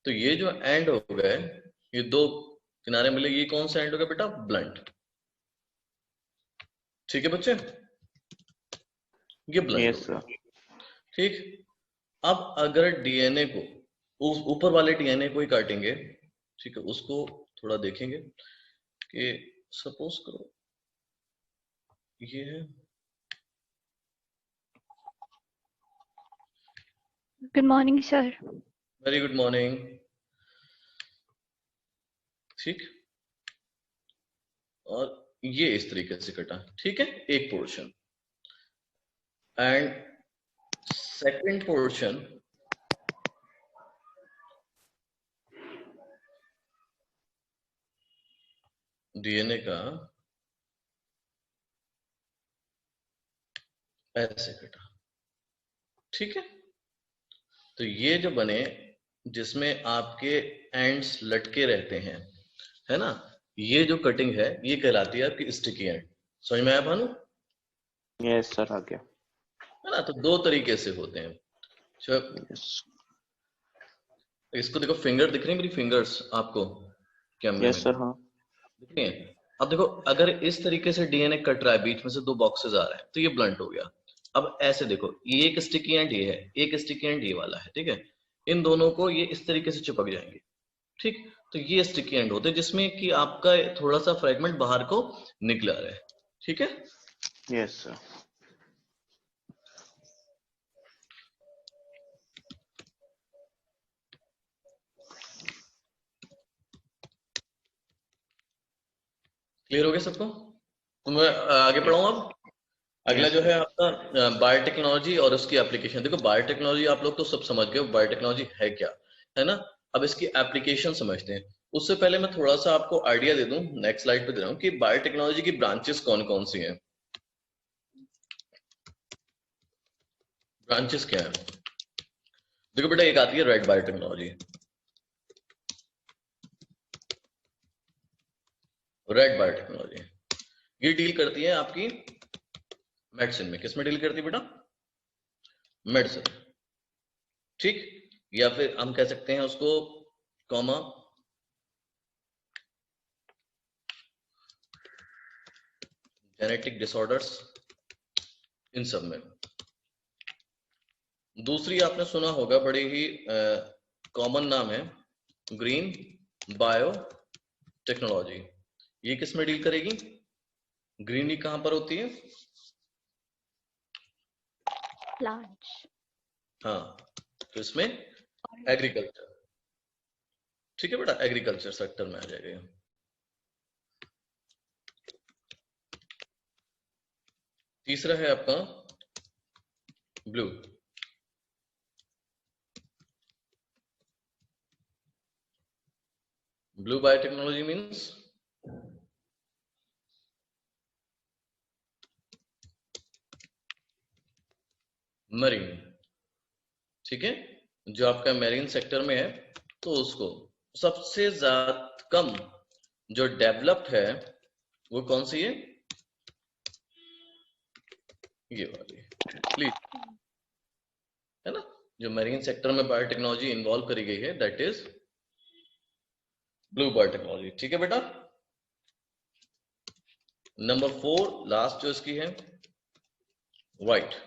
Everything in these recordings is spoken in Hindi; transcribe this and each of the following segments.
तो ये जो एंड हो गए, ये दो किनारे मिले, ये कौन सा एंड हो गया बेटा? ब्लंट। ठीक है बच्चे, ये ब्लंट हो यस गया। सर। ठीक। अब अगर डीएनए को, उस ऊपर वाले डीएनए को ही काटेंगे, ठीक है, उसको थोड़ा देखेंगे कि सपोज करो ये है। Good morning sir. Very good morning. ठीक, और ये इस तरीके से कटा, ठीक है, एक portion. And second portion DNA का ऐसे कटा, ठीक है। तो ये जो बने, जिसमें आपके एंड्स लटके रहते हैं, है ना, ये जो कटिंग है ये कहलाती है आपकी स्टिकी एंड। समझ में आया भानु? यस सर, आ गया। है ना, तो दो तरीके से होते हैं। यस। इसको देखो, फिंगर दिख रही है मेरी फिंगर्स आपको कैमरे यस में? सर, हाँ। दिख रही है? अब देखो, अगर इस तरीके से डीएनए कट रहा है, बीच में से दो बॉक्सेस आ रहे हैं, तो ये ब्लंट हो गया। अब ऐसे देखो, ये एक स्टिकी एंड ये है, एक स्टिकी एंड ये वाला है, ठीक है। इन दोनों को ये इस तरीके से चिपक जाएंगे, ठीक। तो ये स्टिकी एंड होते हैं, जिसमें कि आपका थोड़ा सा फ्रेगमेंट बाहर को निकला रहा है, ठीक है। Yes sir. क्लियर हो गया सबको? तो मैं आगे पढ़ाऊं अब। अगला यस जो है सर। आपका बायोटेक्नोलॉजी और उसकी एप्लीकेशन। देखो, बायोटेक्नोलॉजी आप लोग तो सब समझ गए हो, बायोटेक्नोलॉजी है क्या, है ना। अब इसकी एप्लीकेशन समझते हैं। उससे पहले मैं थोड़ा सा आपको आइडिया दे दूं, नेक्स्ट स्लाइड पे दे रहा हूं, कि बायोटेक्नोलॉजी की ब्रांचेस कौन कौन सी हैं। ब्रांचेस क्या है? देखो बेटा, एक आती है रेड बायोटेक्नोलॉजी। रेड बायोटेक्नोलॉजी ये डील करती है आपकी मेडिसिन में। किस में डील करती है बेटा? मेडिसिन, ठीक। या फिर हम कह सकते हैं उसको कॉमा जेनेटिक डिसऑर्डर्स, इन सब में। दूसरी आपने सुना होगा, बड़ी ही कॉमन नाम है, ग्रीन बायो टेक्नोलॉजी। ये किस में डील करेगी? ग्रीनरी कहां पर होती है? प्लांट्स। हाँ, तो इसमें एग्रीकल्चर, ठीक है बेटा, एग्रीकल्चर सेक्टर में आ जाएगा। तीसरा है आपका blue. Blue biotechnology means marine, ठीक है। जो आपका मैरीन सेक्टर में है, तो उसको सबसे ज्यादा कम जो डेवलप्ड है वो कौन सी है? ये वाली, प्लीज, है ना। जो मैरीन सेक्टर में बायोटेक्नोलॉजी इन्वॉल्व करी गई है, दैट इज ब्लू बायोटेक्नोलॉजी, ठीक है बेटा। नंबर 4 लास्ट जो इसकी है, white.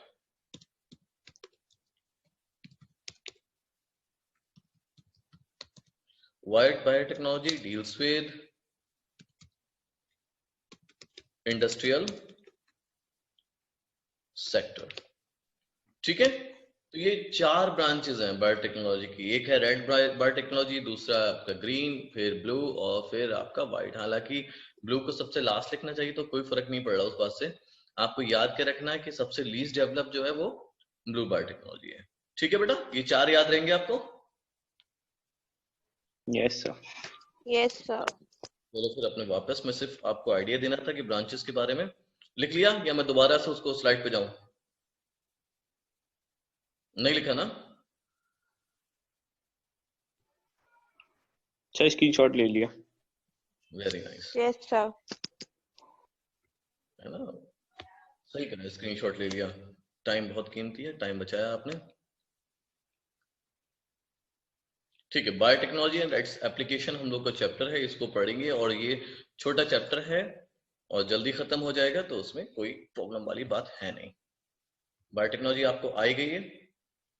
White biotechnology deals with industrial sector, ठीक है। तो ये 4 ब्रांचेस हैं बायोटेक्नोलॉजी की। एक है रेड बायोटेक्नोलॉजी, दूसरा आपका ग्रीन, फिर ब्लू, और फिर आपका व्हाइट। हालांकि ब्लू को सबसे लास्ट लिखना चाहिए, तो कोई फर्क नहीं पड़ रहा उस बात से। आपको याद के रखना है कि सबसे लीस्ट डेवलप जो है वो ब्लू बायोटेक्नोलॉजी है, ठीक है बेटा। ये 4 याद रहेंगे आपको? Yes sir. Yes sir. चलो फिर अपने वापस, मैं सिर्फ आपको आइडिया देना था कि ब्रांचेस के बारे में। लिख लिया या मैं दोबारा से उसको स्लाइड पे जाऊं? नहीं लिखा ना? अच्छा, स्क्रीनशॉट ले लिया। Very nice, yes sir. है ना, सही करा, स्क्रीनशॉट ले लिया। टाइम बहुत कीमती है, टाइम बचाया आपने। ठीक है, बायोटेक्नोलॉजी एंड इट्स एप्लीकेशन हम लोग का चैप्टर है, इसको पढ़ेंगे और ये छोटा चैप्टर है और जल्दी खत्म हो जाएगा, तो उसमें कोई प्रॉब्लम वाली बात है नहीं। बायोटेक्नोलॉजी आपको आई गई है,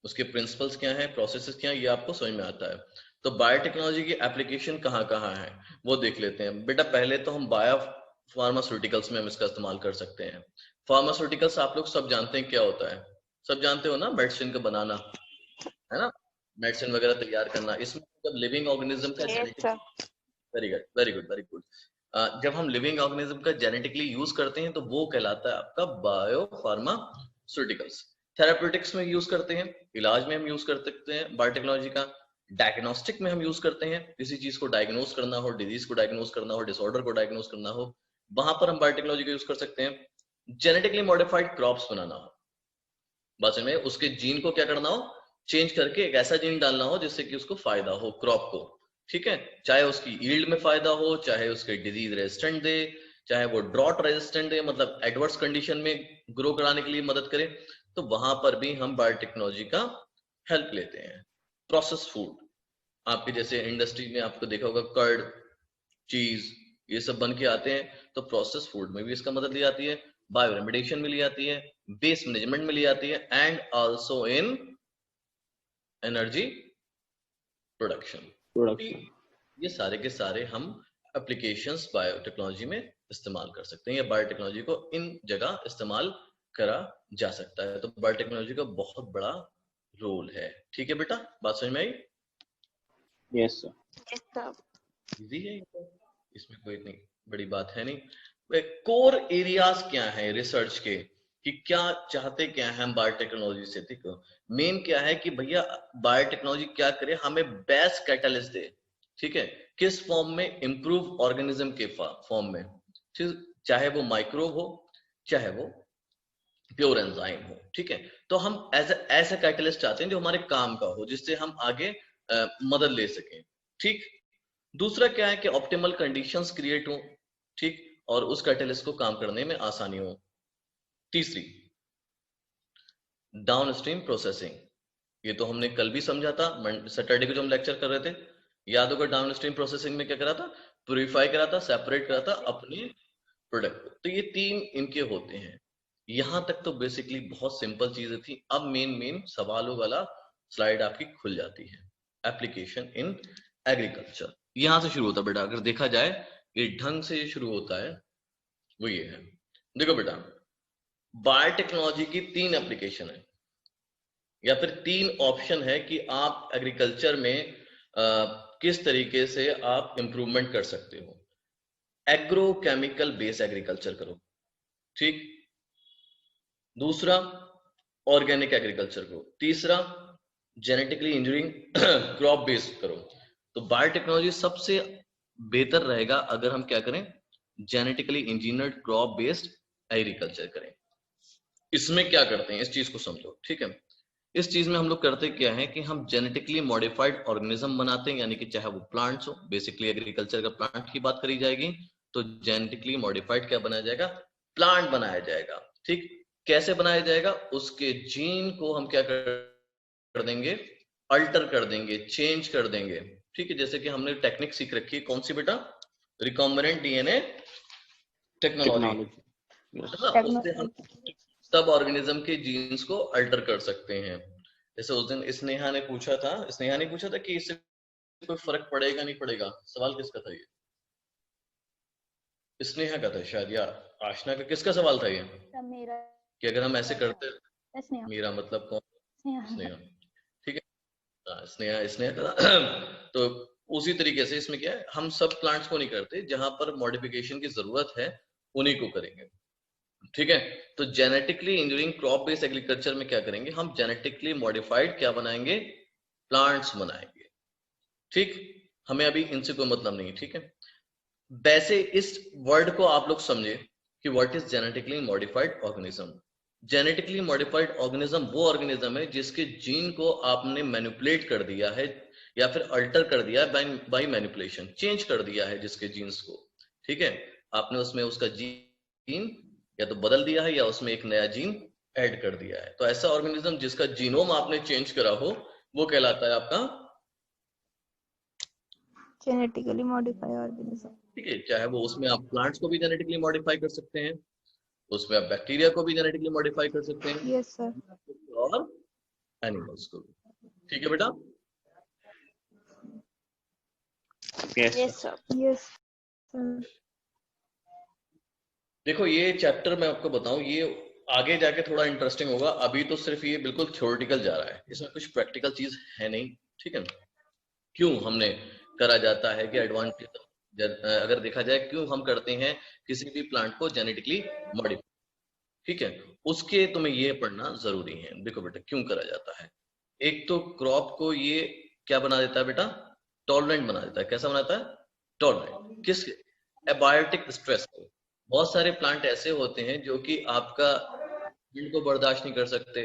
उसके प्रिंसिपल्स क्या हैं, प्रोसेसेस क्या हैं, ये आपको समझ में आता है। तो बायोटेक्नोलॉजी की एप्लीकेशन कहाँ कहाँ है वो देख लेते हैं। बेटा पहले तो हम बायो फार्मास्यूटिकल्स में हम इसका इस्तेमाल कर सकते हैं। फार्मास्यूटिकल्स आप लोग सब जानते हैं क्या होता है, सब जानते हो ना, मेडिसिन का बनाना है ना, मेडिसिन वगैरह तैयार करना। इसमें जब लिविंग ऑर्गेनिज्म का genetic, very good very good very good, जब हम लिविंग ऑर्गेनिज्म का जेनेटिकली यूज करते हैं तो वो कहलाता है आपका बायो फार्मास्यूटिकल्स। थेराप्यूटिक्स में यूज करते हैं, इलाज में हम यूज कर सकते हैं बायोटेक्नोलॉजी का। डायग्नोस्टिक में हम यूज करते हैं, किसी चीज को डायग्नोज करना हो, डिजीज को डायग्नोज करना हो, डिसऑर्डर को डायग्नोज करना हो, वहां पर हम बायोटेक्नोलॉजी का यूज कर सकते हैं। जेनेटिकली मॉडिफाइड क्रॉप्स बनाना हो, बस में उसके जीन को क्या करना हो, चेंज करके एक ऐसा जीन डालना हो जिससे कि उसको फायदा हो क्रॉप को, ठीक है, चाहे उसकी यील्ड में फायदा हो, चाहे उसके डिजीज रेजिस्टेंट दे, चाहे वो ड्रॉट रेजिस्टेंट दे, मतलब एडवर्स कंडीशन में ग्रो कराने के लिए मदद करे, तो वहां पर भी हम बायोटेक्नोलॉजी का हेल्प लेते हैं। प्रोसेस फूड, आपके जैसे इंडस्ट्री में आपको देखा होगा कर्ड, चीज, ये सब बन के आते हैं, तो प्रोसेस फूड में भी इसका मदद ली जाती है, बायो रेमेडिएशन में ली जाती है, बेस मैनेजमेंट में ली जाती है, and also in energy production. ये सारे के सारे हम एप्लीकेशंस बायोटेक्नोलॉजी में इस्तेमाल कर सकते हैं, या बायोटेक्नोलॉजी को इन जगह इस्तेमाल करा जा सकता है। तो बायोटेक्नोलॉजी का बहुत बड़ा रोल है। ठीक है बेटा, बात समझ में आई? Yes sir. इजी है, इसमें कोई इतनी बड़ी बात है नहीं। कोर एरियाज क्या है रिसर्च के, कि क्या चाहते क्या है हम बायोटेक्नोलॉजी से, ठीक है, मेन क्या है कि भैया बायोटेक्नोलॉजी क्या करे, हमें बेस्ट कैटलिस्ट दे, ठीक है, किस फॉर्म में, इंप्रूव ऑर्गेनिज्म के फॉर्म में, ठीक, चाहे वो माइक्रोब हो, चाहे वो प्योर एंजाइम हो, ठीक है। तो हम ऐसा कैटलिस्ट चाहते हैं जो हमारे काम का हो, जिससे हम आगे मदद ले सकें, ठीक। दूसरा क्या है कि ऑप्टिमल कंडीशंस क्रिएट हो, ठीक, और उस कैटलिस्ट को काम करने में आसानी हो। तीसरी, डाउनस्ट्रीम प्रोसेसिंग, ये तो हमने कल भी समझा था, सैटरडे को जो हम लेक्चर कर रहे थे, याद होगा, डाउनस्ट्रीम प्रोसेसिंग में क्या करा था, प्यूरिफाई करा था, सेपरेट करा था अपने प्रोडक्ट को। तो ये तीन इनके होते हैं। यहां तक तो बेसिकली बहुत सिंपल चीजें थी। अब मेन सवालों वाला स्लाइड आपकी खुल जाती है। एप्लीकेशन इन एग्रीकल्चर, यहां से शुरू होता है बेटा, अगर देखा जाए ये ढंग से शुरू होता है, वो ये है। देखो बेटा, बायोटेक्नोलॉजी की तीन एप्लीकेशन है, या फिर तीन ऑप्शन है कि आप एग्रीकल्चर में किस तरीके से आप इंप्रूवमेंट कर सकते हो। एग्रोकेमिकल बेस्ड एग्रीकल्चर करो, ठीक, दूसरा ऑर्गेनिक एग्रीकल्चर करो, तीसरा जेनेटिकली इंजीनियरिंग क्रॉप बेस्ड करो। तो बायोटेक्नोलॉजी सबसे बेहतर रहेगा अगर हम क्या करें, genetically engineered crop based agriculture करें। इसमें क्या करते हैं, इस चीज को समझो, ठीक है। इस चीज में हम लोग करते क्या है कि हम जेनेटिकली मॉडिफाइड ऑर्गेनिज्म बनाते हैं, यानी कि चाहे वो प्लांट्स हो, बेसिकली एग्रीकल्चर का प्लांट की बात करी जाएगी, तो जेनेटिकली मॉडिफाइड क्या बनाया जाएगा, प्लांट बनाया जाएगा, ठीक। कैसे बनाया जाएगा, उसके जीन को हम क्या कर देंगे, अल्टर कर देंगे, चेंज कर देंगे, ठीक है। जैसे कि हमने टेक्निक सीख रखी है, कौन सी बेटा, रिकॉम्बिनेंट डीएनए टेक्नोलॉजी, उससे हम सब ऑर्गेनिज्म के जीन्स को अल्टर कर सकते हैं। जैसे उस दिन स्नेहा ने पूछा था, स्नेहा ने पूछा था कि इससे कोई फर्क पड़ेगा नहीं पड़ेगा, सवाल किसका था ये, स्नेहा का था शायद, या आशना का, किसका सवाल था ये, मेरा, कि अगर हम ऐसे करते, स्नेहा, मेरा मतलब कौन, स्नेहा, ठीक है, स्नेहा, स्नेहा का था। तो उसी तरीके से इसमें क्या है, हम सब प्लांट्स को नहीं करते, जहां पर मॉडिफिकेशन की जरूरत है उन्हीं को करेंगे, ठीक है। तो genetically engineering crop based agriculture में क्या करेंगे, हम जेनेटिकली मॉडिफाइड क्या बनाएंगे, प्लांट्स बनाएंगे, ठीक। हमें अभी इनसे कोई मतलब नहीं, ठीक है। वैसे इस वर्ड को आप लोग समझे कि what is genetically modified organism. Genetically modified organism वो ऑर्गेनिज्म है जिसके जीन को आपने मैनिपुलेट कर दिया है, या फिर अल्टर कर दिया है बाय मैनिपुलेशन, चेंज कर दिया है जिसके जीन्स को, ठीक है। आपने उसमें उसका जीन या तो बदल दिया है, या उसमें एक नया जीन ऐड कर दिया है। तो ऐसा ऑर्गेनिज्म जिसका जीनोम आपने चेंज करा हो, वो कहलाता है आपका जेनेटिकली मॉडिफाई ऑर्गेनिज्म। ठीक है, चाहे वो उसमें आप प्लांट्स को भी जेनेटिकली मॉडिफाई कर सकते हैं, उसमें आप बैक्टीरिया को भी जेनेटिकली मॉडिफाई कर सकते हैं, यस सर। और एनिमल्स को भी। ठीक है बेटा? Yes, sir. Yes sir. देखो ये चैप्टर मैं आपको बताऊं, ये आगे जाके थोड़ा इंटरेस्टिंग होगा, अभी तो सिर्फ ये बिल्कुल थ्योरेटिकल जा रहा है, इसमें कुछ प्रैक्टिकल चीज है नहीं। ठीक है ना? क्यों हमने करा जाता है कि एडवांटेज, अगर देखा जाए क्यों हम करते हैं किसी भी प्लांट को जेनेटिकली मॉडिफाई, ठीक है, उसके तुम्हें ये पढ़ना जरूरी है। देखो बेटा क्यों करा जाता है। एक तो क्रॉप को ये क्या बना देता है बेटा, टॉलरेंट बना देता है। कैसा बनाता है? टॉलरेंट। किस? एबायोटिक स्ट्रेस को। बहुत सारे प्लांट ऐसे होते हैं जो कि आपका ठंड को बर्दाश्त नहीं कर सकते,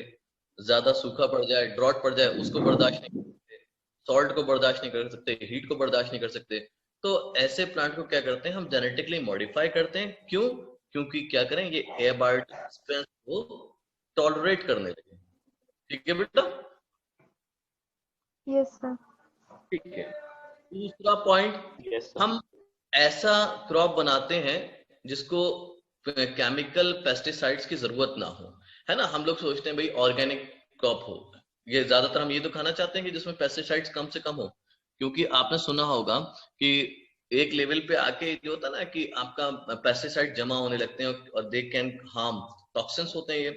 ज्यादा सूखा पड़ जाए, ड्रॉट पड़ जाए, उसको बर्दाश्त नहीं कर सकते, सॉल्ट को बर्दाश्त नहीं कर सकते, हीट को बर्दाश्त नहीं कर सकते। तो ऐसे प्लांट को क्या करते हैं हम, जेनेटिकली मॉडिफाई करते हैं। क्यों? क्योंकि क्या करें, ये एबायोटिक स्ट्रेस को टॉलरेट करने लगे। ठीक है बेटा? Yes sir. ठीक है। दूसरा पॉइंट, Yes, sir. हम ऐसा क्रॉप बनाते हैं जिसको केमिकल पेस्टिसाइड्स की जरूरत ना हो, है ना? हम लोग सोचते हैं भाई ऑर्गेनिक क्रॉप हो, ये ज्यादातर हम ये तो खाना चाहते हैं कि जिसमें पेस्टिसाइड्स कम से कम हो, क्योंकि आपने सुना होगा कि एक लेवल पे आके जो होता है ना कि आपका पेस्टिसाइड जमा होने लगते हैं और दे कैन हार्म, टॉक्सिन्स होते हैं ये।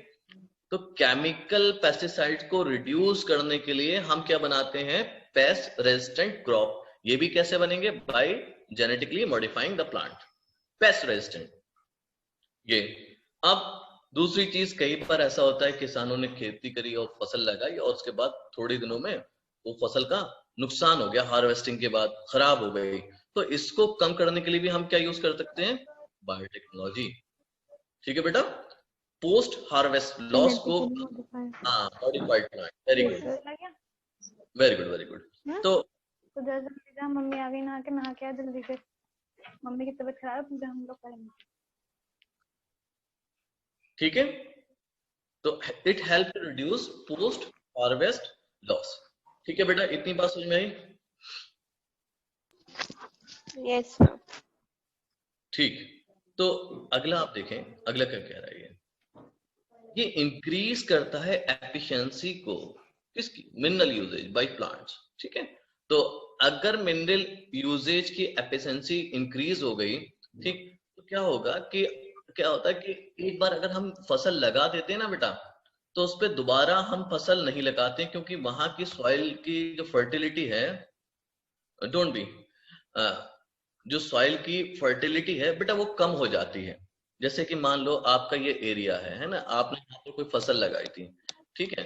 तो केमिकल पेस्टिसाइड को रिड्यूस करने के लिए हम क्या बनाते हैं, पेस्ट रेजिस्टेंट क्रॉप। ये भी कैसे बनेंगे? By genetically modifying the plant, pest resistant. ये अब दूसरी चीज, कई बार ऐसा होता है किसानों ने खेती करी और फसल लगाई और उसके बाद थोड़े दिनों में वो फसल का नुकसान हो गया, हार्वेस्टिंग के बाद खराब हो गई। तो इसको कम करने के लिए भी हम क्या यूज कर सकते हैं? बायोटेक्नोलॉजी। ठीक है बेटा? पोस्ट हार्वेस्ट लॉस को, जेनेटिकली मॉडिफाई। हाँ, modified plant. Very yes good, sir. Very good, very good. तो तो जल्दी जा, मम्मी आ गई, नहा के आ जल्दी से। मम्मी की तबीयत खराब है, पूजा हम लोग करेंगे। ठीक है, तो it help to reduce post harvest loss. ठीक है बेटा, इतनी बात समझ में आई? Yes, sir. ठीक। तो अगला आप देखें, अगला क्या कह रहा है ये इंक्रीज करता है एफिशिएंसी को, किसकी? Mineral uses by plants. ठीक है, तो अगर मिनरल यूजेज की एफिशिएंसी इंक्रीज हो गई, ठीक, तो क्या होगा कि क्या होता है कि एक बार अगर हम फसल लगा देते हैं ना बेटा, तो उस पर दोबारा हम फसल नहीं लगाते, क्योंकि वहां की सॉइल की जो फर्टिलिटी है, डोंट बी, जो सॉइल की फर्टिलिटी है बेटा वो कम हो जाती है। जैसे कि मान लो आपका ये एरिया है ना, आपने यहाँ पर कोई फसल लगाई थी, ठीक है,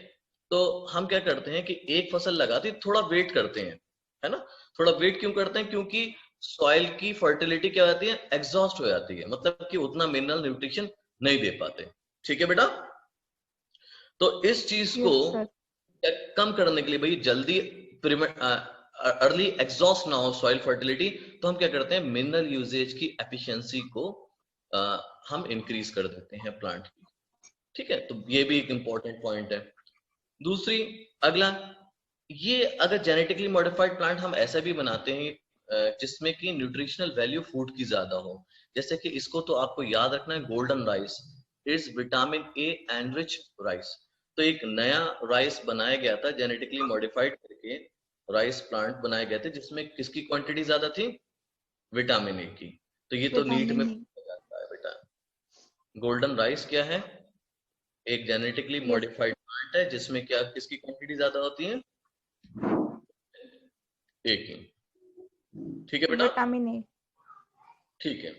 तो हम क्या करते हैं कि एक फसल लगाती थोड़ा वेट करते हैं, है ना? थोड़ा वेट क्यों करते हैं? क्योंकि सॉइल की फर्टिलिटी क्या होती है, एग्जॉस्ट हो जाती है, मतलब कि उतना मिनरल न्यूट्रिशन नहीं दे पाते। ठीक है बेटा? तो इस चीज को यस सर। कम करने के लिए, भाई जल्दी अर्ली एग्जॉस्ट ना हो सॉइल फर्टिलिटी, तो हम क्या करते हैं, मिनरल यूजेज की एफिशिएंसी को हम इंक्रीज कर देते हैं प्लांट की। ठीक है, तो ये भी एक इंपॉर्टेंट पॉइंट है। दूसरी, अगला, ये अगर जेनेटिकली मॉडिफाइड प्लांट हम ऐसा भी बनाते हैं जिसमें कि न्यूट्रिशनल वैल्यू फूड की ज्यादा हो, जैसे कि इसको तो आपको याद रखना है, golden rice is vitamin A enrich rice. तो एक नया राइस बनाया गया था जेनेटिकली मॉडिफाइड करके, राइस प्लांट बनाए गए थे जिसमें किसकी क्वांटिटी ज्यादा थी? विटामिन ए की। तो ये तो नीट में पूछा जाता है बेटा। गोल्डन राइस क्या है? एक जेनेटिकली मॉडिफाइड प्लांट है जिसमें क्या, किसकी क्वांटिटी ज्यादा होती है? ए की। ठीक है बेटा? Vitamin A. ठीक है।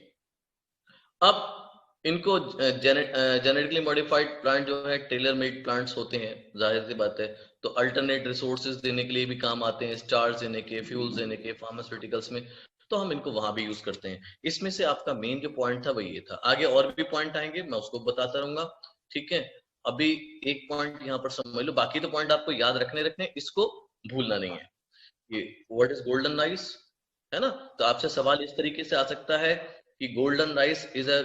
अब इनको जेनेटिकली मॉडिफाइड प्लांट जो है टेलर मेड प्लांट्स होते हैं, जाहिर सी बात है, तो अल्टरनेट रिसोर्सेज देने के लिए भी काम आते हैं, स्टार्च देने के, फ्यूल्स देने के, फार्मास्यूटिकल्स में, तो हम इनको वहां भी यूज करते हैं। इसमें से आपका मेन जो पॉइंट था वो ये था, आगे और भी पॉइंट आएंगे, मैं उसको बताता रहूंगा। ठीक है, अभी एक पॉइंट यहाँ पर समझ लो, बाकी तो पॉइंट आपको याद रखने, इसको भूलना नहीं है। ये व्हाट इज गोल्डन राइस, है ना? तो आपसे सवाल इस तरीके से आ सकता है कि golden rice is a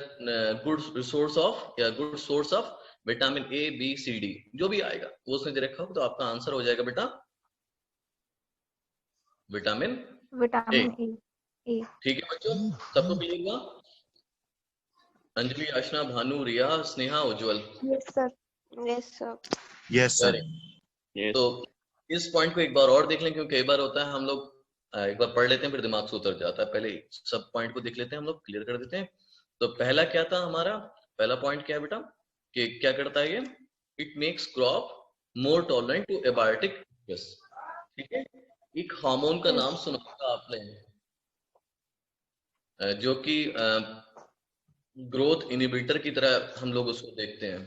good resource of, या good source of vitamin A B C D, जो भी आएगा वो उसने दे रखा हो, तो आपका आंसर हो जाएगा बेटा विटामिन विटामिन ए। ठीक है बच्चों, सबको क्लियर हुआ? Anjali, Aashna, Bhanu, Riya, Sneha, Ujjwal. Yes sir. Yes, sir. Yes, sir. Very। तो इस पॉइंट को एक बार और देख लें, क्योंकि कई बार होता है हम लोग एक बार पढ़ लेते हैं फिर दिमाग से उतर जाता है। पहले सब पॉइंट को देख लेते हैं, हम लोग क्लियर कर देते हैं। तो पहला क्या था हमारा, पहला पॉइंट क्या है बेटा, कि क्या करता है ये, it makes crop more tolerant to abiotic stress. ठीक है, एक हार्मोन का नाम सुना होगा आपने, जो कि ग्रोथ इनहिबिटर की तरह हम लोग उसको देखते हैं।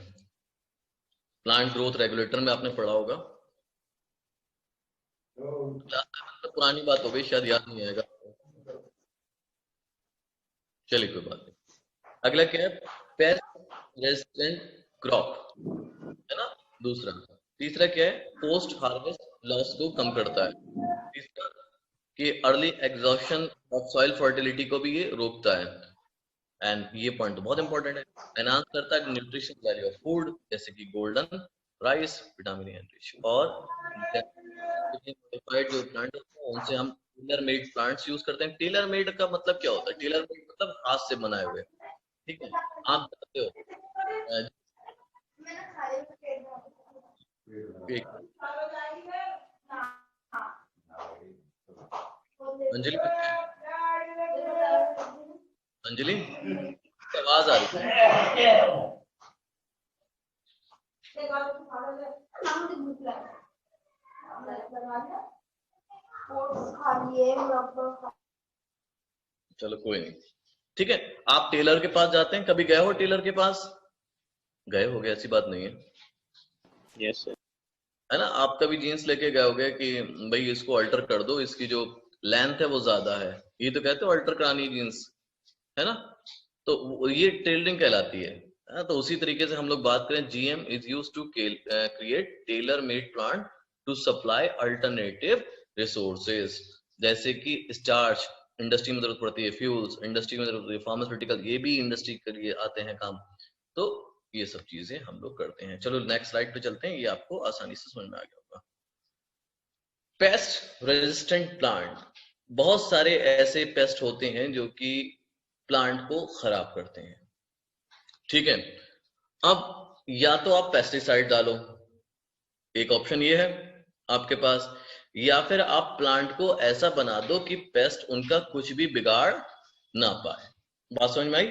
प्लांट ग्रोथ रेगुलेटर में आपने पढ़ा होगा, तो पुरानी बात हो गई, शायद याद नहीं आएगा। चलिए कोई बात नहीं। अगला क्या है, पेस्ट रेजिस्टेंट क्रॉप, है ना, दूसरा। तीसरा क्या है, पोस्ट हार्वेस्ट लॉस को कम करता है। तीसरा कि early exhaustion of soil fertility को भी ये रोकता है। एंड ये पॉइंट तो बहुत इंपॉर्टेंट है, एनहांस करता है न्यूट्रिशन वैल्यू ऑफ फूड, जैसे कि golden rice, vitamin A rich. और मॉडिफाइड जो प्लांट होते हैं उनसे हम टेलर मेड प्लांट्स यूज करते हैं। टेलर मेड का मतलब क्या होता है, टेलर मेड मतलब हाथ से बनाए हुए। ठीक है, आप जानते हो अंजलि, अंजलि आवाज आ रही है? चलो कोई नहीं, ठीक है। आप टेलर के पास जाते हैं, कभी गए हो टेलर के पास? गए होगे, ऐसी बात नहीं है। Yes sir. है ना, आप कभी जीन्स लेके गए होगे कि भाई इसको अल्टर कर दो, इसकी जो लेंथ है वो ज्यादा है, ये तो कहते हो अल्टर करानी जीन्स, है ना, तो ये टेलरिंग कहलाती है। तो उसी तरीके से हम लोग बात करें, GM is used to create tailor made plant to supply alternative resources, जैसे कि स्टार्च इंडस्ट्री में जरूरत पड़ती है, फ्यूल्स इंडस्ट्री में जरूरत पड़ती है, फार्मास्यूटिकल ये भी इंडस्ट्री के लिए आते हैं काम। तो ये सब चीजें हम लोग करते हैं। चलो नेक्स्ट स्लाइड पे चलते हैं, ये आपको आसानी से समझ में आ गया होगा। पेस्ट रेजिस्टेंट प्लांट, बहुत सारे ऐसे पेस्ट होते हैं जो कि प्लांट को खराब करते हैं। ठीक है, अब या तो आप पेस्टिसाइड डालो, एक ऑप्शन ये है आपके पास, या फिर आप प्लांट को ऐसा बना दो कि पेस्ट उनका कुछ भी बिगाड़ ना पाए। बात समझ में आई?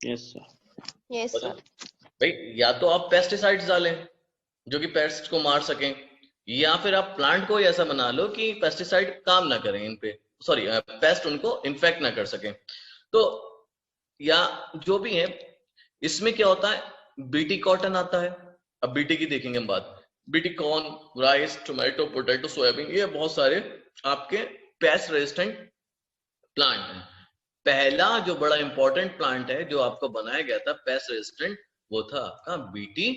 Yes sir. Yes, sir. भाई या तो आप पेस्टिसाइड्स डालें जो कि पेस्ट को मार सकें, या फिर आप प्लांट को ऐसा बना लो कि पेस्टिसाइड काम ना करें इन पे, सॉरी पेस्ट उनको इन्फेक्ट ना कर सकें। तो या जो भी है, इसमें क्या होता है, बीटी कॉटन आता है। अब बीटी की देखेंगे हम बात, BT corn, rice, tomato, potato, soybean, ये बहुत सारे आपके पेस्ट रेजिस्टेंट प्लांट हैं। पहला जो बड़ा इंपॉर्टेंट प्लांट है जो आपको बनाया गया था पेस्ट रेजिस्टेंट, वो था आपका बीटी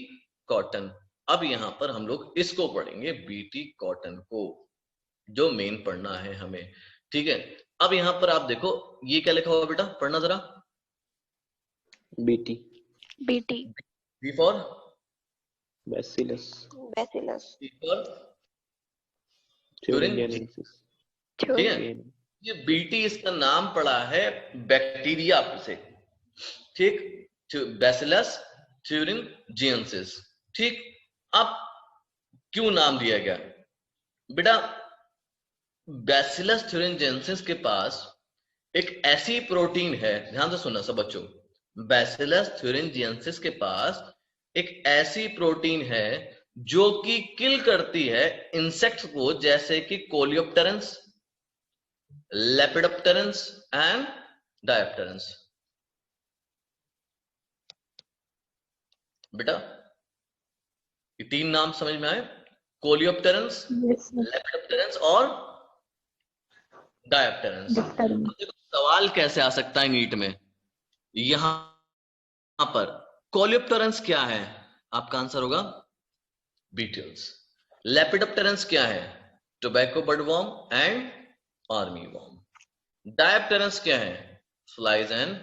कॉटन। अब यहाँ पर हम लोग इसको पढ़ेंगे, बीटी कॉटन को, जो मेन पढ़ना है हमें। ठीक है, अब यहाँ पर आप देखो ये क्या लिखा हुआ बेटा, पढ़ना जरा। BT. BT. B for bacillus Bacillus. C for thuringiensis. ठीक है, ये बीटी इसका नाम पड़ा है बैक्टीरिया से, ठीक, बैसिलस थ्यूरिंजियनेसिस। ठीक, अब क्यों नाम दिया गया बेटा, बैसिलस थ्यूरिंजियनेसिस के पास एक ऐसी प्रोटीन है, ध्यान से सुनना सब बच्चों, बैसिलस थ्यूरिंजियनेसिस के पास एक ऐसी प्रोटीन है जो कि किल करती है इंसेक्ट्स को, जैसे कि कोलियोप्टेरन्स, लेपिडोप्टेरन्स एंड डायोप्टेरन्स। बेटा ये तीन नाम समझ में आए, कोलियोप्टेरन्स, लेपिडोप्टेरन्स और डायोप्टेरन्स। सवाल कैसे आ सकता है नीट में, यहां पर कोलियोप्टेरन्स क्या है, आपका आंसर होगा बीटल्स। लेपिडोप्टेरन्स क्या है, टोबैको बडवर्म एंड आर्मी वर्म। डायोप्टेरन्स क्या है, फ्लाइज एंड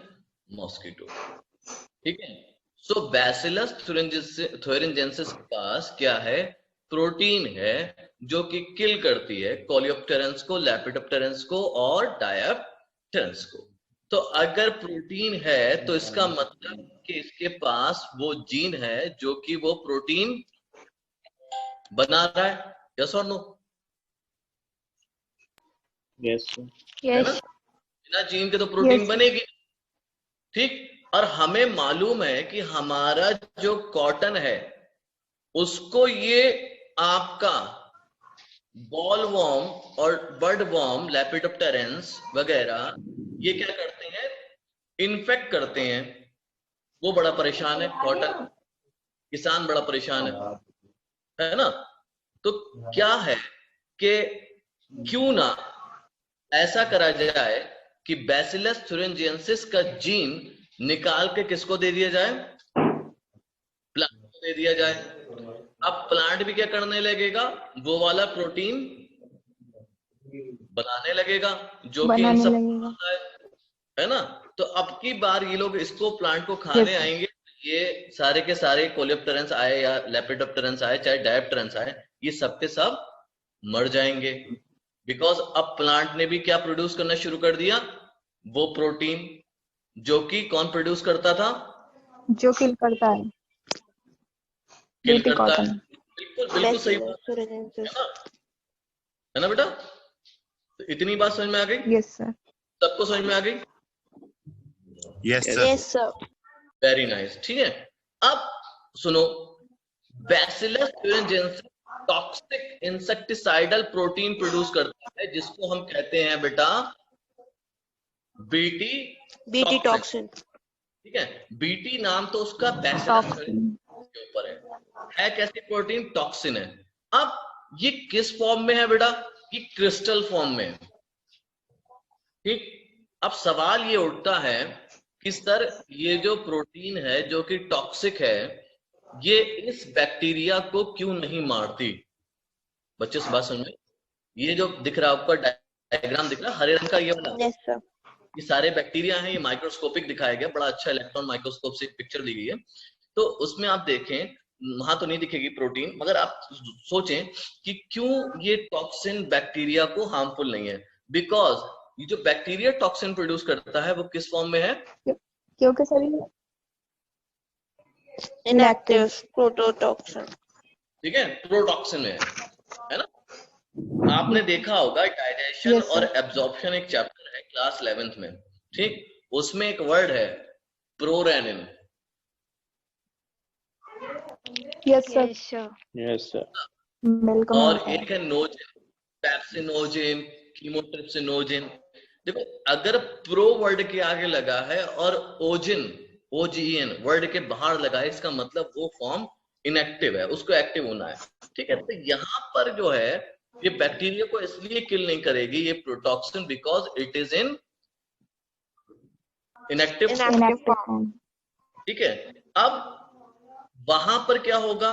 मॉस्किटो। ठीक है, सो बैसिलस थ्यूरिंजियनेसिस के पास क्या है, प्रोटीन है जो कि किल करती है कोलियोप्टेरेंस को, लेपिडोप्टेरेंस को और डायप्टेरेंस को। तो अगर प्रोटीन है तो इसका मतलब कि इसके पास वो जीन है जो कि वो प्रोटीन बना रहा है। यस और नो? Yes, sir. है ना? Yes. बिना जीन के तो प्रोटीन Yes. बनेगी, ठीक। और हमें मालूम है कि हमारा जो कॉटन है उसको ये आपका बॉल वॉर्म और बर्ड वॉर्म, लेपिडोप्टेरेंस वगैरह ये क्या करते हैं, इन्फेक्ट करते हैं। वो बड़ा परेशान है, कॉटन किसान बड़ा परेशान है ना? तो क्या है कि क्यों ना ऐसा करा जाए कि बैसिलस thuringiensis का जीन निकाल के किसको दे दिया जाए, प्लांट को दे दिया जाए। अब प्लांट भी क्या करने लगेगा, वो वाला प्रोटीन बनाने लगेगा जो कि इन बनाने सब लगेगा। होता है ना? तो अब की बार ये लोग इसको प्लांट को खाने Yes. आएंगे, ये सारे के सारे कोलियोप्टेरेंस आए या लेपिडोप्टेरेंस आए चाहे डायप्टेरेंस आए, ये सब के सब मर जाएंगे। बिकॉज अब प्लांट ने भी क्या प्रोड्यूस करना शुरू कर दिया, वो प्रोटीन जो कि कौन प्रोड्यूस करता था, जो किल करता है किल बीटी करता है। कॉटन। बिल्कुल बिल्कुल सही Bacillus बात thuringiensis. है ना बेटा? तो इतनी बात समझ में आ गई, यस सर। सबको समझ में आ गई? Yes, sir. Yes, sir. Very nice, ठीक है। अब सुनो, bacillus thuringiensis toxic insecticidal protein produce करता है जिसको हम कहते हैं बेटा बीटी BT toxin. ठीक है। बीटी नाम तो उसका बैसिलस टॉक्सिन। के ऊपर है कैसी प्रोटीन, टॉक्सिन है। अब ये किस फॉर्म में है बेटा, ये क्रिस्टल फॉर्म में है, ठीक। अब सवाल ये उठता है कि सर ये जो प्रोटीन है जो कि टॉक्सिक है, ये इस बैक्टीरिया को क्यों नहीं मारती? बच्चे से बात समझ में? ये जो दिख रहा है आपका डायग्राम दिख रहा है हरे रंग का, ये वाला, Yes, sir. ये सारे बैक्टीरिया हैं, ये माइक्रोस्कोपिक दिखाया गया, बड़ा अच्छा इलेक्ट्रॉन माइक्रोस्कोप से पिक्चर दी गई है। तो उसमें आप देखें, वहां तो नहीं दिखेगी प्रोटीन, मगर आप सोचें कि क्यों ये टॉक्सिन बैक्टीरिया को हार्मफुल नहीं है। बिकॉज ये जो बैक्टीरिया टॉक्सिन प्रोड्यूस करता है वो किस फॉर्म में है, क्योंकि सर ये Inactive prototoxin. ठीक है, प्रोटॉक्सिन में है ना? आपने देखा होगा डाइजेशन Yes, sir. और एब्जॉर्प्शन एक चैप्टर है क्लास 11th में, ठीक। उसमें एक वर्ड है prorenin, yes sir. Yes, sir. Yes, sir. Milk में और होता है। एक है नोजिन, पैप्सिनोजिन, कीमोट्रिप्सिनोजिन। देखो अगर प्रो वर्ड के आगे लगा है और ओजिन, OGEN वर्ड के बाहर लगा है, इसका मतलब वो फॉर्म इनएक्टिव है, उसको एक्टिव होना है, ठीक है। तो यहाँ पर जो है ये बैक्टीरिया को इसलिए किल नहीं करेगी ये protoxin, because it is in inactive, inactive form. ठीक है। अब वहां पर क्या होगा,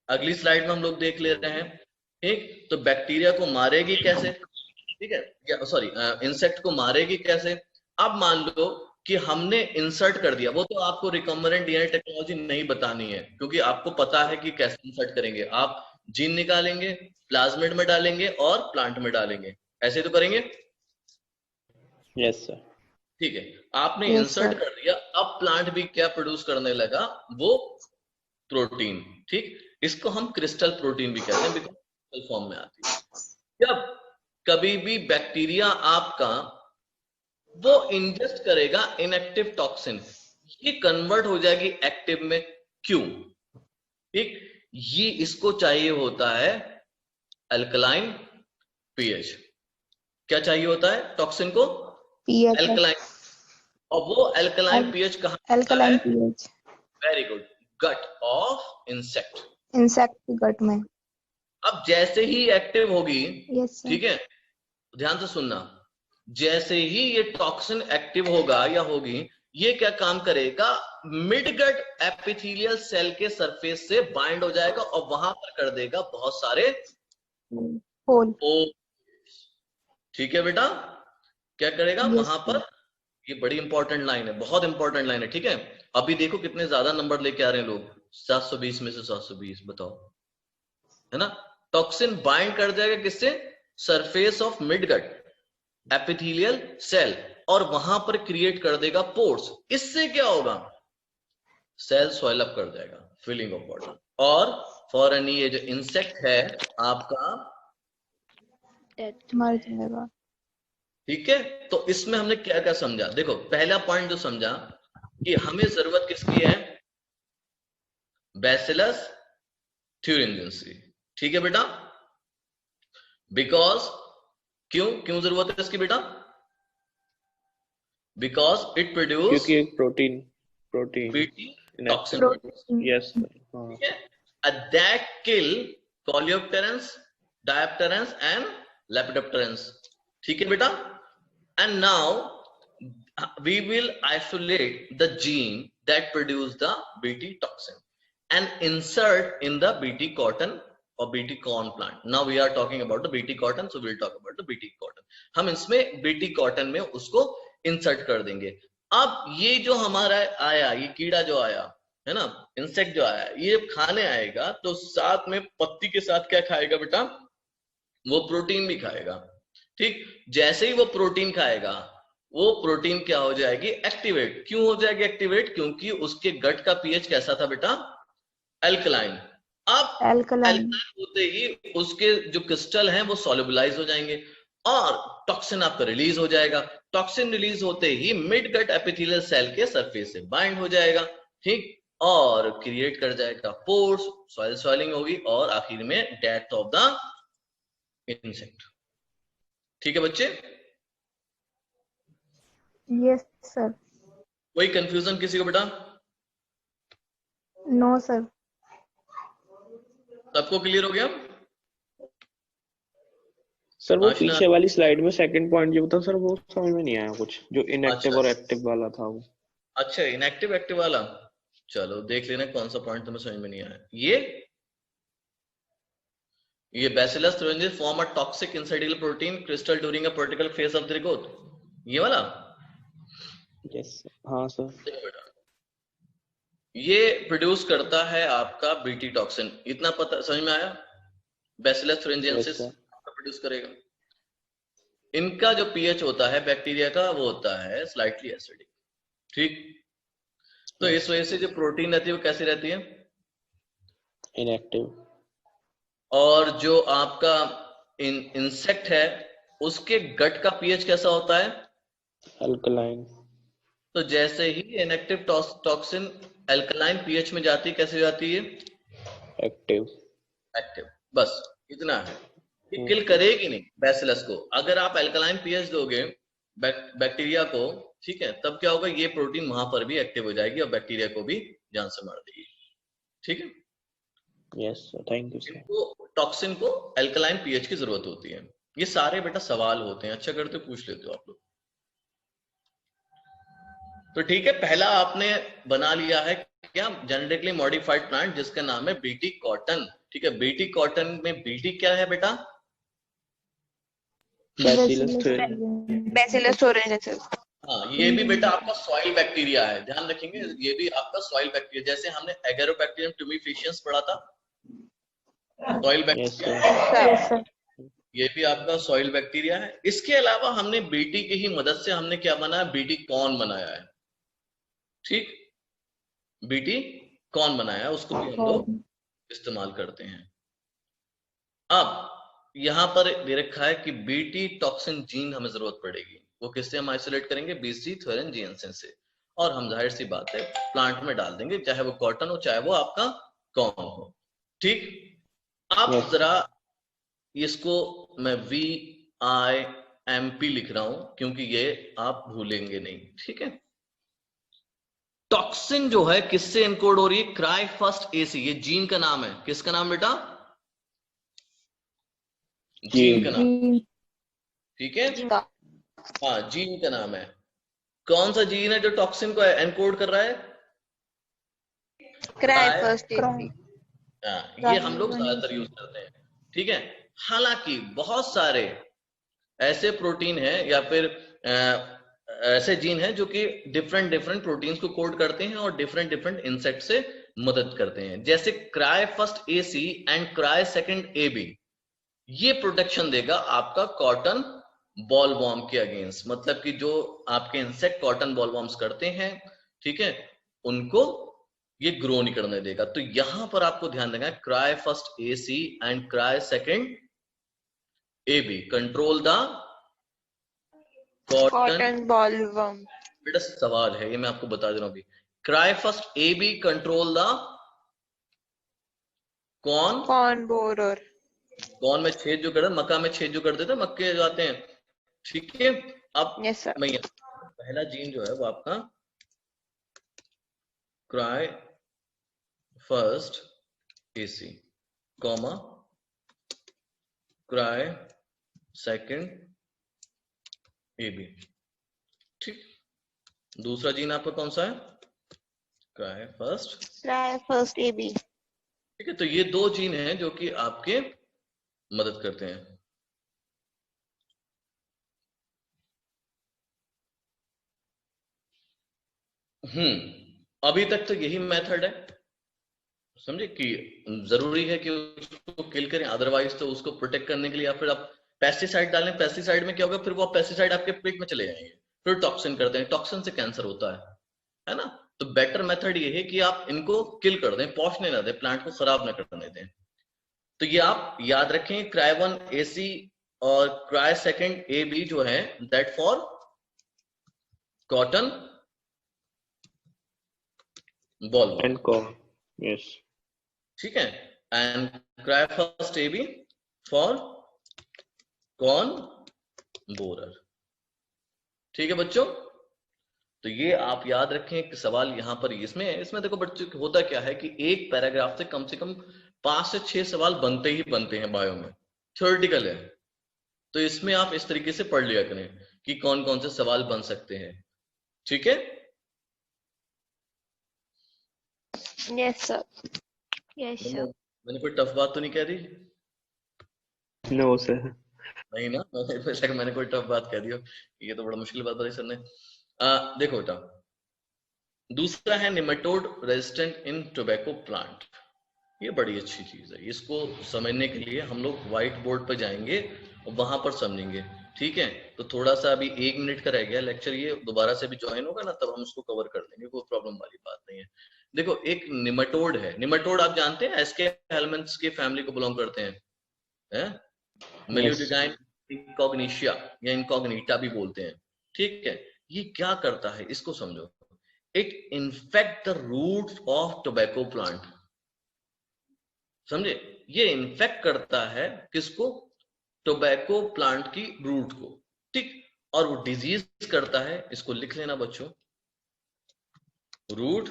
अगली स्लाइड में हम लोग देख ले रहे हैं, ठीक। तो बैक्टीरिया को मारेगी कैसे, ठीक है, सॉरी इंसेक्ट को मारेगी कैसे। अब मान लो कि हमने इंसर्ट कर दिया, वो तो आपको रिकम्बरेंट डीएनए टेक्नोलॉजी नहीं बतानी है क्योंकि आपको पता है कि कैसे इंसर्ट करेंगे। आप जीन निकालेंगे, प्लाज्मिड में डालेंगे और प्लांट में डालेंगे, ऐसे तो करेंगे, Yes, sir. ठीक है। आपने Yes, इंसर्ट sir. कर दिया, अब प्लांट भी क्या प्रोड्यूस करने लगा, वो प्रोटीन, ठीक। इसको हम क्रिस्टल प्रोटीन भी कहते हैं बिकॉज क्रिस्टल फॉर्म में आती है। जब कभी भी बैक्टीरिया आपका वो इंजेस्ट करेगा इनएक्टिव टॉक्सिन, ये कन्वर्ट हो जाएगी एक्टिव में, क्यों, ठीक। ये इसको चाहिए होता है अल्कलाइन पीएच। क्या चाहिए होता है टॉक्सिन को, पीएच। अल्कलाइन, और वो अल्कलाइन पीएच कहाँ है, alkaline pH very good, gut of insect, insect की गट में। अब जैसे ही एक्टिव होगी, यस सर। ठीक है, ध्यान से सुनना, जैसे ही ये टॉक्सिन एक्टिव होगा या होगी, ये क्या काम करेगा, मिडगट एपिथेलियल सेल के सरफेस से बाइंड हो जाएगा और वहां पर कर देगा बहुत सारे होल। ठीक है बेटा, क्या करेगा Yes, वहां पर, ये बड़ी इंपॉर्टेंट लाइन है, बहुत इंपॉर्टेंट लाइन है, ठीक है। अभी देखो कितने ज्यादा नंबर लेके आ रहे हैं लोग, 720 में से 720, बताओ है ना, टॉक्सिन बाइंड कर जाएगा किससे, surface of midgut epithelial cell, और वहां पर क्रिएट कर देगा पोर्स। इससे क्या होगा, सेल स्वेल अप कर जाएगा, फिलिंग ऑफ वाटर, और फॉरन ये जो इंसेक्ट है आपका मर जाएगा। ठीक है। तो इसमें हमने क्या क्या समझा, देखो पहला पॉइंट जो समझा कि हमें जरूरत किसकी है, बैसिलस थ्यूरिंजिएंसी। ठीक है बेटा, बिकॉज क्यों जरूरत है इसकी बेटा, बिकॉज इट प्रोड्यूस, क्योंकि एक प्रोटीन बीटी टॉक्सिन, यस ठीक है, that kill coleopterans, diapterans and lepidopterans। ठीक है बेटा, and now we will isolate the gene that produce the Bt toxin and insert in the Bt cotton or Bt corn plant। Now we are talking about the Bt cotton, so we'll talk about the Bt cotton। हम इसमें Bt cotton में उसको इंसर्ट कर देंगे। अब ये जो हमारा आया, ये कीड़ा जो आया है ना, इंसेक्ट जो आया, ये खाने आएगा तो साथ में पत्ती के साथ क्या खाएगा बेटा, वो प्रोटीन भी खाएगा। ठीक, जैसे ही वो प्रोटीन खाएगा, वो प्रोटीन क्या हो जाएगी, एक्टिवेट। क्यों हो जाएगी एक्टिवेट, क्योंकि उसके गट का पीएच कैसा था बेटा, एल्कलाइन। अब एल्कलाइन होते ही उसके जो क्रिस्टल हैं वो सॉल्युबलाइज हो जाएंगे और टॉक्सिन आपका रिलीज हो जाएगा। टॉक्सिन रिलीज होते ही मिड गट एपिथेलियल सेल के सरफेस से बाइंड हो जाएगा, ठीक, और क्रिएट कर जाएगा पोर्स, सॉइल स्वेलिंग होगी और आखिर में डेथ ऑफ द इंसेक्ट। ठीक है बच्चे, यस सर। कोई कंफ्यूजन किसी को बेटा, नो सर। सबको क्लियर हो गया। सर वो आशना- पीछे वाली स्लाइड में सेकंड पॉइंट जो था सर, वो समझ में नहीं आया कुछ, जो इनएक्टिव अच्छा। और एक्टिव वाला था वो। अच्छा, इनएक्टिव एक्टिव वाला, चलो देख लेना कौन सा पॉइंट तुम्हें समझ में नहीं आया। ये bacillus thuringiensis form a toxic insectival protein crystal during a particular phase of their growth, ये वाला। यस हाँ सर। देखो बेटा, ये प्रोड्यूस करता है आपका बीटी टॉक्सिन, इतना पता समझ में आया। Bacillus thuringiensis Yes, sir. Produce करेगा। इनका जो पीएच होता है बैक्टीरिया का, वो होता है स्लाइटली एसिडिक। ठीक, तो इस वजह से जो प्रोटीन रहती है वो कैसी रहती है, इनएक्टिव। और जो आपका इंसेक्ट है उसके गट का पीएच कैसा होता है, अल्कलाइन। तो जैसे ही इनएक्टिव टॉक्सिन अल्कलाइन पीएच में जाती है, कैसे जाती है, एक्टिव। एक्टिव। बस इतना है, ये किल करेगी नहीं बैसिलस को। अगर आप अल्कलाइन पीएच दोगे बैक्टीरिया को, ठीक है, तब क्या होगा, ये प्रोटीन वहां पर भी एक्टिव हो जाएगी और बैक्टीरिया को भी जान से मार देगी। ठीक है, yes sir, thank you sir. इनको टॉक्सिन को अल्कलाइन पीएच की जरूरत होती है। ये सारे बेटा सवाल होते हैं, अच्छा करते हो पूछ लेते हो आप लोग। तो ठीक है, पहला आपने बना लिया है क्या, जेनेटिकली मॉडिफाइड प्लांट जिसका नाम है बीटी कॉटन। ठीक है, बीटी कॉटन में बीटी क्या है बेटा, Bacillus thuringiensis। हाँ, ये भी बेटा आपका सॉइल बैक्टीरिया है, ध्यान रखेंगे, ये भी आपका सॉइल बैक्टीरिया, जैसे हमने एगेरोबैक्टीरियम टुमिफिशियंस पढ़ा था, सॉइल यस बैक्टीरिया, सर। ये भी आपका सॉइल बैक्टीरिया है। इसके अलावा हमने बीटी की ही मदद से हमने क्या बनाया, बीटी कॉर्न बनाया है। ठीक, बीटी कॉर्न बनाया है, उसको भी हम लोग इस्तेमाल करते हैं। अब यहां पर दे रखा है कि बीटी टॉक्सिन जीन हमें जरूरत पड़ेगी, वो किससे हम आइसोलेट करेंगे, बीसी thuringiensis से, और हम जाहिर सी बात है प्लांट में डाल देंगे, चाहे वो कॉटन हो चाहे वो आपका कॉर्न हो। ठीक, अब Yes. जरा इसको मैं VIMP लिख रहा हूं क्योंकि ये आप भूलेंगे नहीं। ठीक है, टॉक्सिन जो है किससे इनकोड हो रही है, क्राई फर्स्ट AC, ये जीन का नाम है। किसका नाम बेटा, जीन का नाम। ठीक है, हाँ, जीन का नाम है। कौन सा जीन है जो टॉक्सिन को एनकोड कर रहा है, Cry first AC। ये हम लोग ज्यादातर यूज करते हैं। ठीक है, हालांकि बहुत सारे ऐसे प्रोटीन हैं या फिर ऐसे जीन हैं जो कि डिफरेंट प्रोटीन्स को कोड करते हैं और डिफरेंट इंसेक्ट से मदद करते हैं। जैसे cry first AC and cry second AB, ये प्रोटेक्शन देगा आपका कॉटन बॉलवॉर्म के अगेंस्ट, मतलब कि जो आपके इंसेक्ट कॉटन बॉलवॉर्म्स करते हैं, ठीक है, उनको ये ग्रो नहीं करने देगा। तो यहां पर आपको ध्यान देना है, cry first AC and cry second AB control the cotton. Cotton bollworm. बेटा सवाल है ये, मैं आपको बता दे रहा हूं अभी। Cry first AB control the कौन, Corn borer. कौन में छेद जो कर, मक्का में छेद जो कर देते हैं, मक्के जो आते हैं, ठीक है। अब Yes, sir. मैं पहला जीन जो है वो आपका cry first AC comma cry second AB, ठीक। दूसरा जीन आपका कौन सा है, cry first, Try first AB. ठीक है। तो ये दो जीन हैं जो कि आपके मदद करते हैं। अभी तक तो यही मेथड है, समझे, कि जरूरी है कि उसको किल करें, अदरवाइज तो उसको प्रोटेक्ट करने के लिए या फिर आप पेस्टिसाइड डालें। पेस्टिसाइड में क्या होगा, फिर वो पेस्टिसाइड आपके पेट में चले जाएंगे, फिर टॉक्सिन करते हैं, टॉक्सिन से कैंसर होता है ना। तो बेटर मेथड ये है कि आप इनको किल कर दें, पहुंचने ना दें, प्लांट को खराब ना करने दें। तो ये आप याद रखें, क्राई 1 AC और क्राई सेकंड AB जो है that for cotton ball, and corn, yes, ठीक है। And cry first AB for corn borer, ठीक है बच्चों। तो ये आप याद रखें कि सवाल यहां पर इसमें देखो बच्चों, होता क्या है कि एक पैराग्राफ से कम 5 से 6 सवाल बनते ही बनते हैं बायो में, थ्योरेटिकल है। तो इसमें आप इस तरीके से पढ़ लिया करें कि कौन कौन से सवाल बन सकते हैं, ठीक है। Yes, sir. Yes, sir. मैंने कोई टफ बात तो नहीं कह दी? No sir. नहीं ना, मैंने कोई टफ बात कह दी हो, ये तो बड़ा मुश्किल बात बताई सर ने। देखो बेटा, दूसरा है nematode resistant in tobacco plant. ये बड़ी अच्छी चीज है, इसको समझने के लिए हम लोग व्हाइट बोर्ड पर जाएंगे और वहां पर समझेंगे, ठीक है। तो थोड़ा सा अभी 1 मिनट का रह गया लेक्चर, ये दोबारा से भी ज्वाइन होगा ना तब हम उसको कवर कर लेंगे, कोई प्रॉब्लम वाली बात नहीं है। देखो एक निमेटोड है, निमेटोड आप जानते हैं एस्के हेलमेंथ्स की फैमिली को बिलोंग करते हैं, मेलियोडिगाइन इनकॉग्निशिया या इनकॉग्निटा भी बोलते हैं, ठीक है। ये क्या करता है इसको समझो। It infect the roots of tobacco plant, समझे। ये इन्फेक्ट करता है किसको, टोबैको प्लांट की रूट को, ठीक। और वो डिजीज करता है, इसको लिख लेना बच्चों, रूट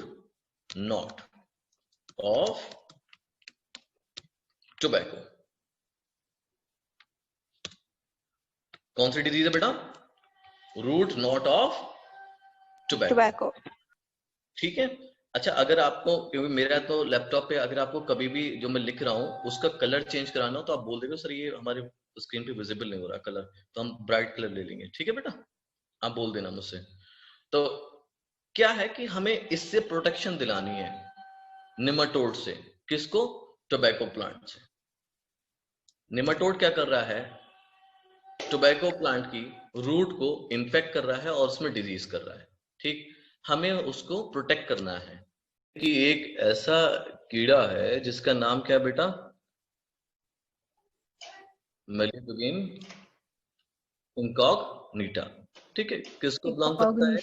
नॉट ऑफ टोबैको। कौन सी डिजीज है बेटा, root knot of tobacco, Tobacco. ठीक है। अच्छा, अगर आपको, क्योंकि मेरा तो लैपटॉप पे अगर आपको कभी भी जो मैं लिख रहा हूं उसका कलर चेंज कराना हो तो आप बोल देंगे सर ये हमारे स्क्रीन पे विजिबल नहीं हो रहा कलर, तो हम ब्राइट कलर ले लेंगे, ठीक है बेटा, आप बोल देना मुझसे। तो क्या है कि हमें इससे प्रोटेक्शन दिलानी है, निमेटोड से, किसको, टोबैको प्लांट से। निमेटोड क्या कर रहा है, टोबैको प्लांट की रूट को इन्फेक्ट कर रहा है और उसमें डिजीज कर रहा है, ठीक। हमें उसको प्रोटेक्ट करना है कि एक ऐसा कीड़ा है जिसका नाम क्या है बेटा, मेलियोडिगिन इनकॉग्निटा, ठीक है। किसको बिलोंग करता है,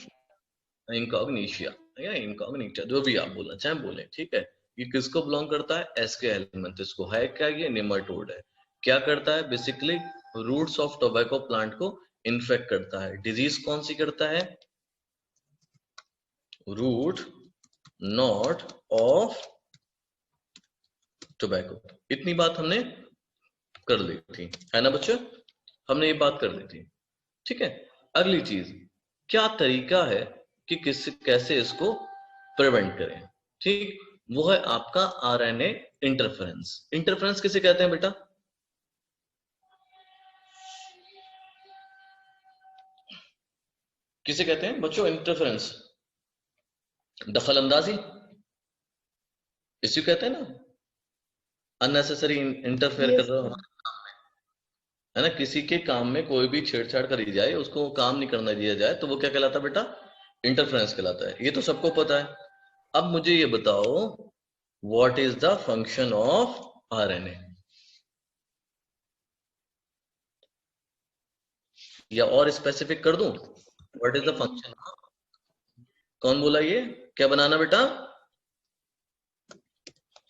इनकॉग्निशिया या इनकॉग्निटा, जो भी आप बोलना चाहे बोले, ठीक है। ये किसको बिलोंग करता है, एस्के हेलमिंथस को। है क्या, ये निमेटोड है। क्या करता है, basically roots of tobacco plant को इन्फेक्ट करता है। डिजीज कौन सी करता है, रूट नॉट ऑफ टोबैको। इतनी बात हमने कर ली थी, है ना बच्चों, हमने ये बात कर ली थी, ठीक है। अगली चीज, क्या तरीका है कि कैसे इसको प्रिवेंट करें, ठीक। वो है आपका आरएनए इंटरफेरेंस। इंटरफेरेंस किसे कहते हैं बेटा, किसे कहते हैं बच्चों इंटरफेरेंस, दखल अंदाजी, इसी कहते हैं ना, अननेसेसरी इंटरफेयर कर Yes, रहे हो sir. हमारे काम में, है ना। किसी के काम में कोई भी छेड़छाड़ करी जाए, उसको काम नहीं करना दिया जाए, तो वो क्या कहलाता है बेटा? इंटरफेरेंस कहलाता है। ये तो सबको पता है। अब मुझे ये बताओ, what is the function of RNA? या और स्पेसिफिक कर दूं, व्हाट इज द फंक्शन? कौन बोला ये? क्या बनाना बेटा?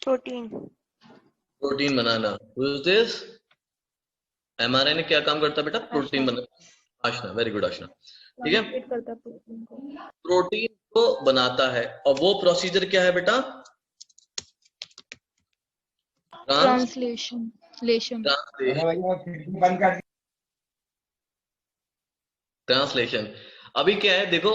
Protein. Protein banana. Who is this? MRNA क्या काम करता है बेटा? प्रोटीन आशना. बनाना। आशना, वेरी गुड आशना। ठीक है, ट्रांसलेट करता है प्रोटीन को। प्रोटीन को बनाता है, और वो प्रोसीजर क्या है बेटा? Translation. ट्रांसलेशन। अभी क्या है देखो,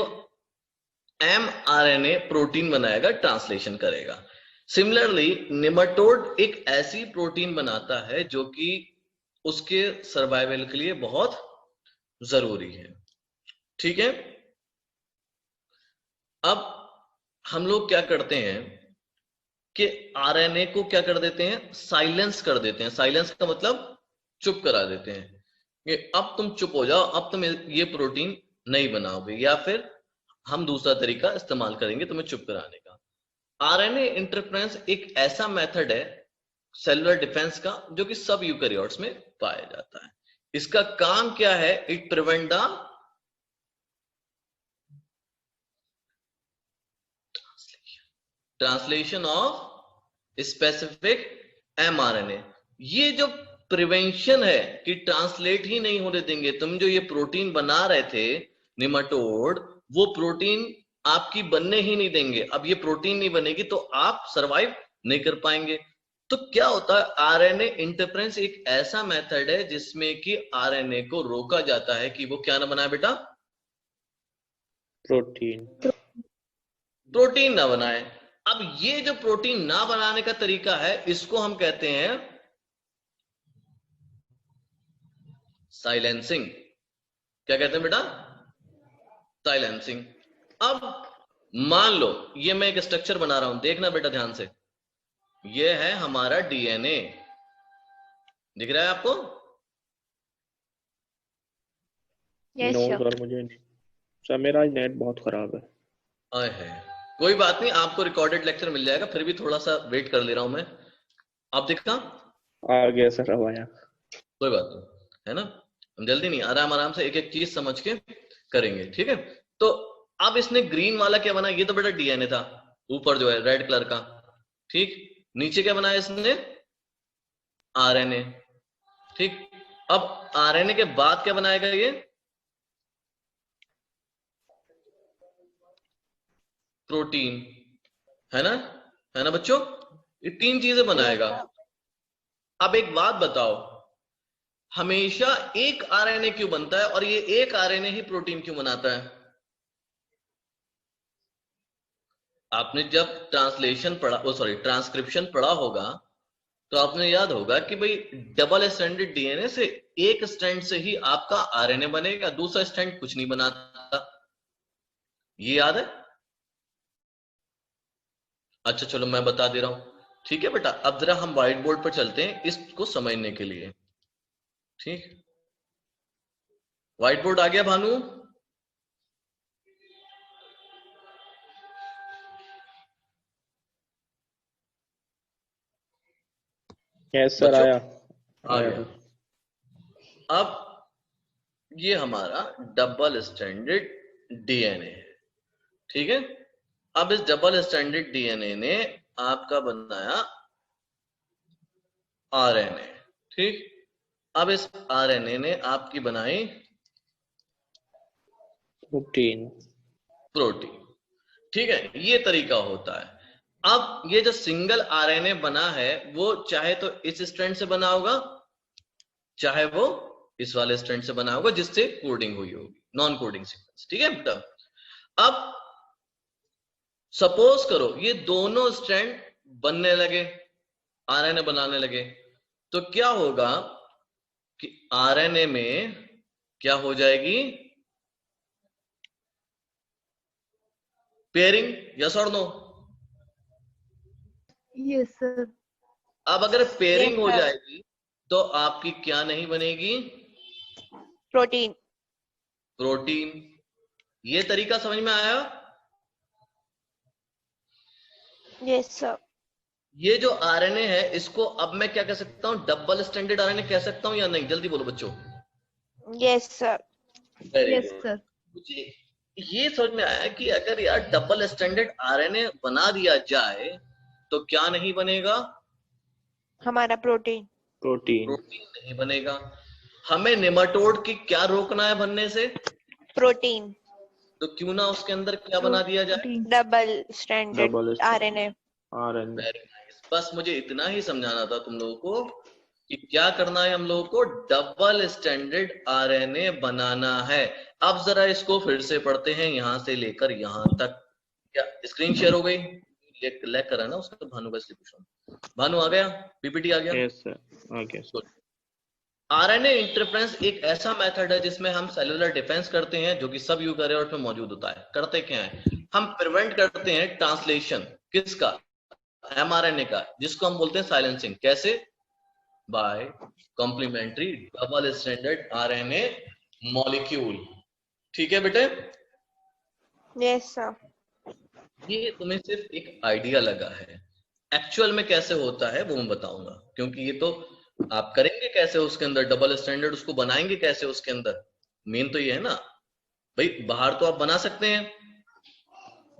एमआरएनए प्रोटीन बनाएगा, ट्रांसलेशन करेगा। सिमिलरली निमेटोड एक ऐसी प्रोटीन बनाता है जो कि उसके सर्वाइवल के लिए बहुत जरूरी है। ठीक है, अब हम लोग क्या करते हैं कि आरएनए को क्या कर देते हैं? साइलेंस कर देते हैं। साइलेंस का मतलब चुप करा देते हैं कि अब तुम चुप हो जाओ, अब तुम ये प्रोटीन नहीं बनाओगे, या फिर हम दूसरा तरीका इस्तेमाल करेंगे तुम्हें चुप कराने का। आरएनए इंटरफेरेंस एक ऐसा मेथड है सेलुलर डिफेंस का जो कि सब यूकैरियोट्स में पाया जाता है। इसका काम क्या है? It prevent the translation of specific mRNA. ये जो प्रिवेंशन है कि ट्रांसलेट ही नहीं होने देंगे, तुम जो ये प्रोटीन बना रहे थे निमेटोड, वो प्रोटीन आपकी बनने ही नहीं देंगे। अब ये प्रोटीन नहीं बनेगी तो आप सरवाइव नहीं कर पाएंगे। तो क्या होता है? आरएनए इंटरफेरेंस एक ऐसा मेथड है जिसमें कि आरएनए को रोका जाता है कि वो क्या ना बनाए बेटा? प्रोटीन। प्रोटीन ना बनाए। अब ये जो प्रोटीन ना बनाने का तरीका है, इसको हम कहते हैं साइलेंसिंग। क्या कहते हैं बेटा? साइलेंसिंग। अब मान लो ये मैं एक स्ट्रक्चर बना रहा हूं, देखना बेटा ध्यान से। ये है हमारा डीएनए, दिख रहा है आपको? Yes, no sir. सर, मुझे नहीं सर, मेरा आज नेट बहुत खराब है। आए है, कोई बात नहीं, आपको रिकॉर्डेड लेक्चर मिल जाएगा, फिर भी थोड़ा सा वेट कर ले रहा हूं मैं। आप देखा? आ गया सर, अब आया। कोई बात नहीं, है ना। हम जल्दी नहीं, आराम आराम से एक एक चीज समझ के करेंगे, ठीक है। तो अब इसने ग्रीन वाला क्या बना? ये तो बेटा डीएनए था, ऊपर जो है रेड कलर का, ठीक। नीचे क्या बनाया इसने? आरएनए, ठीक। अब आरएनए के बाद क्या बनाएगा ये? प्रोटीन, है ना बच्चों? ये तीन चीजें बनाएगा। अब एक बात बताओ, हमेशा एक आरएनए क्यों बनता है और ये एक आरएनए ही प्रोटीन क्यों बनाता है? आपने जब ट्रांसलेशन पढ़ा, ट्रांसक्रिप्शन पढ़ा होगा, तो आपने याद होगा कि भाई डबल स्ट्रैंडेड डीएनए से एक स्ट्रैंड से ही आपका आरएनए बनेगा, दूसरा स्ट्रैंड कुछ नहीं बनाता। ये याद है? अच्छा चलो मैं बता दे रहा हूं, ठीक है बेटा। अब जरा हम व्हाइट बोर्ड पर चलते हैं इसको समझने के लिए, ठीक। व्हाइट बोर्ड आ गया भानु? यस सर, बच्चों, आया आ गया। अब ये हमारा डबल स्ट्रैंडेड डीएनए है, ठीक है। अब इस डबल स्ट्रैंडेड डीएनए ने आपका बनाया आरएनए, ठीक। अब इस आरएनए ने आपकी बनाई प्रोटीन। ठीक है। ये तरीका होता है। अब ये जो सिंगल आरएनए बना है, वो चाहे तो इस स्ट्रैंड से बना होगा, चाहे वो इस वाले स्ट्रैंड से बना होगा जिससे कोडिंग हुई होगी, नॉन कोडिंग सीक्वेंस, ठीक है बेटा। अब सपोज करो ये दोनों स्ट्रैंड बनने लगे, आरएनए बनाने लगे, तो क्या होगा कि आरएनए में क्या हो जाएगी? पेयरिंग, यस और नो? Yes, sir. अब अगर पेयरिंग Yes, हो sir. जाएगी तो आपकी क्या नहीं बनेगी? Protein. प्रोटीन। ये तरीका समझ में आया? Yes, sir. ये जो आरएनए है इसको अब मैं क्या कह सकता हूँ? डबल स्टैंडर्ड आरएनए कह सकता हूँ या नहीं? जल्दी बोलो बच्चों। Yes, sir. Very Yes, good. sir. मुझे ये समझ में आया कि अगर यार डबल स्टैंडर्ड आरएनए बना दिया जाए तो क्या नहीं बनेगा? हमारा प्रोटीन। प्रोटीन। प्रोटीन नहीं बनेगा। हमें नेमाटोड की क्या रोकना है बनने से? प्रोटीन। तो क्यों ना उसके अंदर क्या बना दिया जाए? Protein. Double standard double RNA. RNA. Very nice. बस मुझे इतना ही समझाना था तुम लोगों को कि क्या करना है हम लोगों को? डबल स्टैंडर्ड आरएनए बनाना है। अब जरा इसको फिर से पढ़ते हैं यहां से लेकर यहां तक। क्या स्क्रीन शेयर हो गई? लैग कर रहा है ना उसका? भानु का इसलिए पूछ रहा हूं। भानु आ गया? पीपीटी आ गया? यस सर, आ गया सर। आरएनए इंटरफेरेंस एक ऐसा मेथड है जिसमें हम सेलुलर डिफेंस करते हैं, जो कि सब यूकैरियोट में मौजूद होता है। करते क्या है? हम प्रिवेंट करते हैं ट्रांसलेशन। किसका? एमआरएनए का, जिसको हम बोलते हैं साइलेंसिंग। कैसे? By complementary double standard RNA molecule. ठीक है बेटे? Yes sir. ये तुम्हें सिर्फ एक आइडिया लगा है। एक्चुअल में कैसे होता है वो मैं बताऊंगा, क्योंकि ये तो आप करेंगे कैसे उसके अंदर डबल स्टैंडर्ड, उसको बनाएंगे कैसे उसके अंदर, मेन तो ये है ना भाई। बाहर तो आप बना सकते हैं,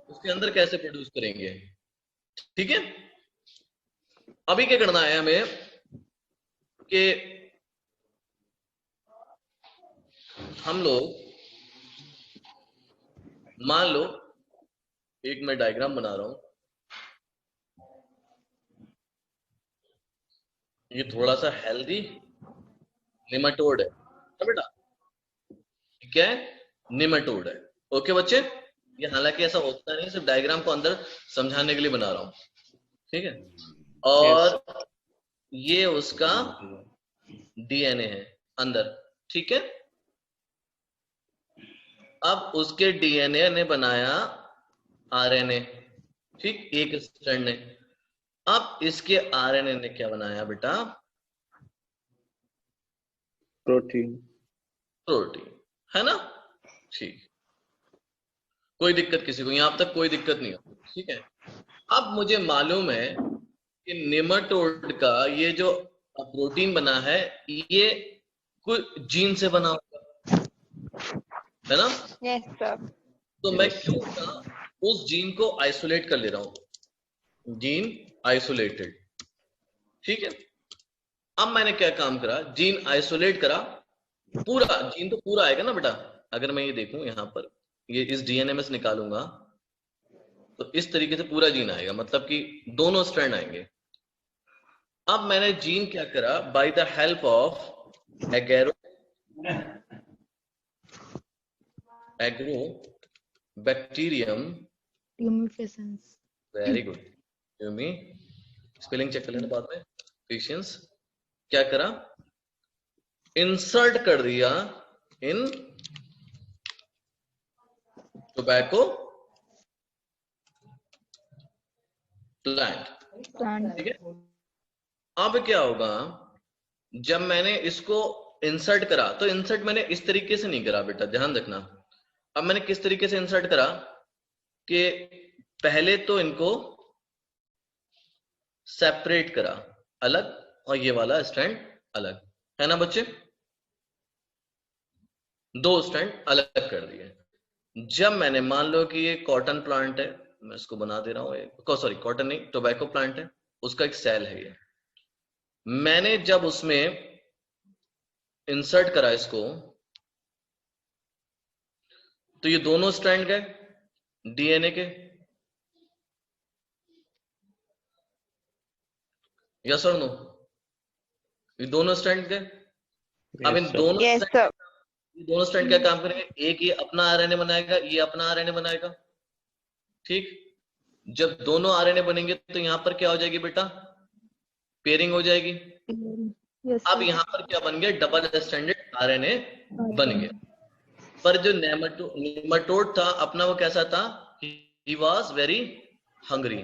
उसके अंदर कैसे प्रोड्यूस करेंगे? ठीक है। अभी क्या करना है हमें कि हम लोग मान लो एक मैं डायग्राम बना रहा हूं। ये थोड़ा सा हेल्दी निमेटोड है ना बेटा? क्या है? निमेटोड है। ओके बच्चे? ये हालांकि ऐसा होता नहीं, सिर्फ डायग्राम को अंदर समझाने के लिए बना रहा हूं। ठीक है। और ये उसका डीएनए है अंदर। ठीक है। अब उसके डीएनए ने बनाया आरएनए। ठीक, एक स्ट्रैंड ने। अब इसके आरएनए ने क्या बनाया बेटा? प्रोटीन। प्रोटीन, है ना? ठीक, कोई दिक्कत किसी को? यहां तक कोई दिक्कत नहीं हो? ठीक है। अब मुझे मालूम है कि नेमाटोड का ये जो प्रोटीन बना है ये कुछ जीन से बना होगा, है ना? Yes sir. तो मैं क्यों ना उस जीन को आइसोलेट कर ले रहा हूं। Gene isolated. ठीक है। अब मैंने क्या काम करा? जीन आइसोलेट करा। पूरा जीन तो पूरा आएगा ना बेटा? अगर मैं ये देखूं यहां पर, ये इस डीएनए में से निकालूंगा तो इस तरीके से पूरा जीन आएगा, मतलब कि दोनों स्ट्रैंड आएंगे। अब मैंने जीन क्या करा? By the help of agrobacterium. Tumescence. Very good. यूमी स्पेलिंग चेक कर लेना बाद में। पेशेंस। क्या करा? इंसर्ट कर दिया इन टोबैको प्लांट। Plant. ठीक है। अब क्या होगा? जब मैंने इसको इंसर्ट करा तो इंसर्ट मैंने इस तरीके से नहीं करा बेटा, ध्यान रखना। अब मैंने किस तरीके से इंसर्ट करा कि पहले तो इनको सेपरेट करा अलग, और ये वाला स्ट्रैंड अलग, है ना बच्चे? दो स्ट्रैंड अलग कर दिए। जब मैंने मान लो कि ये कॉटन प्लांट है, मैं इसको बना दे रहा हूं, सॉरी कॉटन नहीं, टोबैको प्लांट है, उसका एक सेल है ये। मैंने जब उसमें इंसर्ट करा इसको तो ये दोनों स्ट्रैंड गए डीएनए के। यस और नो? ये दोनों स्ट्रैंड गए। अब इन दोनों यस सर। दोनों स्ट्रैंड क्या काम करेंगे? एक ये अपना आरएनए बनाएगा, ये अपना आरएनए बनाएगा। ठीक। जब दोनों आरएनए बनेंगे तो यहां पर क्या हो जाएगी बेटा? पेयरिंग हो जाएगी। Yes, अब sir. यहां पर क्या बन गया? डबल स्टैंडर्ड आरएनए बन गया। पर जो नेमाटोड था अपना, वो कैसा था? He was very hungry,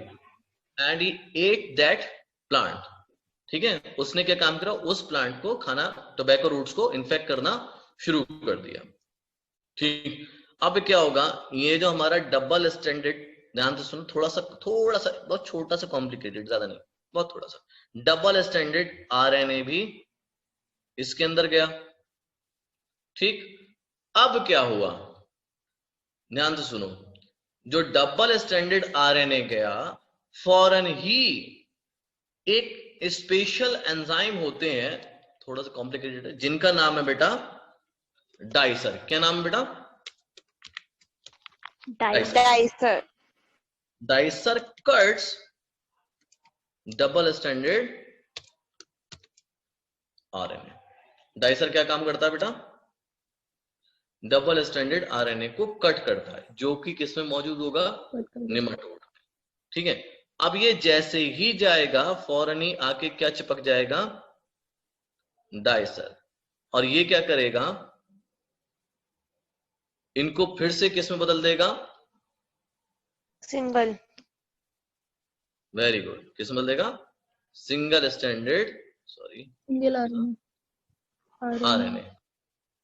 and he at that plant, ठीक है, उसने क्या काम करा, उस प्लांट को खाना, टोबैको रूट्स को इन्फेक्ट करना शुरू कर दिया। ठीक, अब क्या होगा, ये जो हमारा डबल स्टैंडर्ड, ध्यान से सुनो, थोड़ा सा बहुत छोटा सा कॉम्प्लिकेटेड, ज्यादा नहीं, बहुत थोड़ा सा, डबल स्टैंडर्ड आरएनए भी इसके अंदर गया। ठीक, अब क्या हुआ, ध्यान से सुनो, जो डबल स्टैंडर्ड आरएनए गया, फौरन ही एक स्पेशल एंजाइम होते हैं, थोड़ा सा कॉम्प्लिकेटेड है, जिनका नाम है बेटा डाइसर। क्या नाम है बेटा? Dicer. Dicer cuts double standard RNA. Dicer क्या काम करता है बेटा? डबल स्टैंडर्ड आरएनए को कट करता है, जो कि किसमें मौजूद होगा? निमेटोड। ठीक है, अब ये जैसे ही जाएगा, फौरन ही आके क्या चिपक जाएगा? डाइसर। और ये क्या करेगा, इनको फिर से किस में बदल देगा? सिंगल। वेरी गुड, किस में बदल देगा? Single standard, sorry, single RNA. RNA.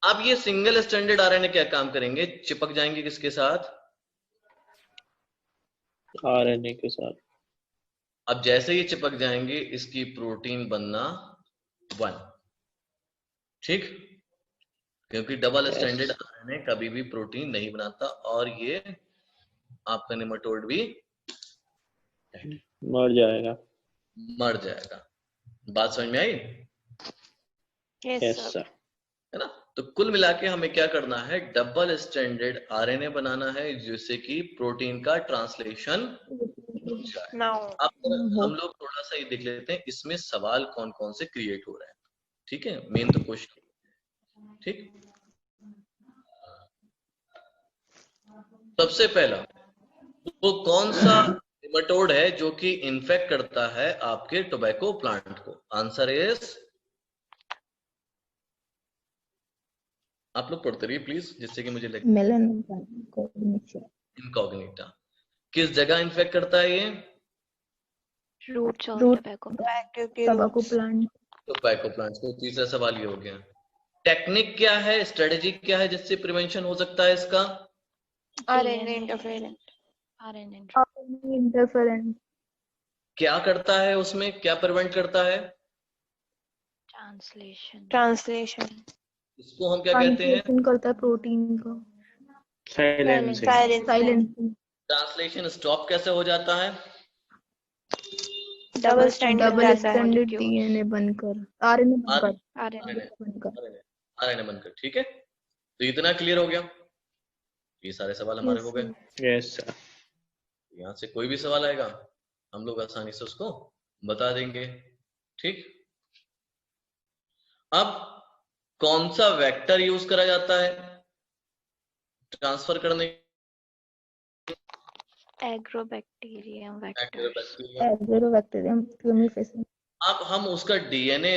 अब ये सिंगल स्टैंडर्ड आरएनए क्या काम करेंगे? चिपक जाएंगे किसके साथ? आरएनए के साथ। अब जैसे ही चिपक जाएंगे, इसकी प्रोटीन बनना 1। ठीक, क्योंकि डबल स्टैंडर्ड आरएनए कभी भी प्रोटीन नहीं बनाता, और ये आपका निमेटोड भी मर जाएगा। मर जाएगा। बात समझ में आई? Yes sir. है ना? तो कुल मिला के हमें क्या करना है? डबल स्टैंडर्ड आरएनए बनाना है, जिससे कि प्रोटीन का ट्रांसलेशन जाए। अब हम लोग थोड़ा सा ये देख लेते हैं, इसमें सवाल कौन कौन से क्रिएट हो रहे हैं। ठीक है, मेन तो क्वेश्चन। ठीक, सबसे पहला, वो कौन सा निमेटोड है जो कि इन्फेक्ट करता है आपके टोबैको प्लांट को? आंसर इज, आप लोग पढ़ते रहिए प्लीज, जिससे कि मुझे लगे। इनकॉग्निटा। किस जगह इन्फेक्ट करता है ये? Roots of tobacco plant. Tobacco plants को। तीसरा सवाल ये हो गया। टेक्निक क्या है, स्ट्रेटेजी क्या है जिससे प्रिवेंशन हो सकता है इसका? RNA interference. इंटरफेरेंस। क्या करता है उसमें, क्या प्रिवेंट करता है? ट्रांसलेशन। इसको हम क्या कहते हैं? ट्रांसलेशन करता है प्रोटीन का। साइलेंसिंग। ट्रांसलेशन स्टॉप कैसे हो जाता है? डबल स्टैंडर्ड डीएनए बनकर, आरएनए बनकर। आरएनए बनकर। ठीक है, तो इतना क्लियर हो गया। ये सारे सवाल हमारे हो गए। Yes sir. यहाँ से कोई भी सवाल आएगा, हम लोग आसानी से उसको बता देंगे। ठीक, अब कौन सा वेक्टर यूज करा जाता है ट्रांसफर करने? एग्रोबैक्टीरियम ट्यूमिफेसेंस। अब हम उसका डीएनए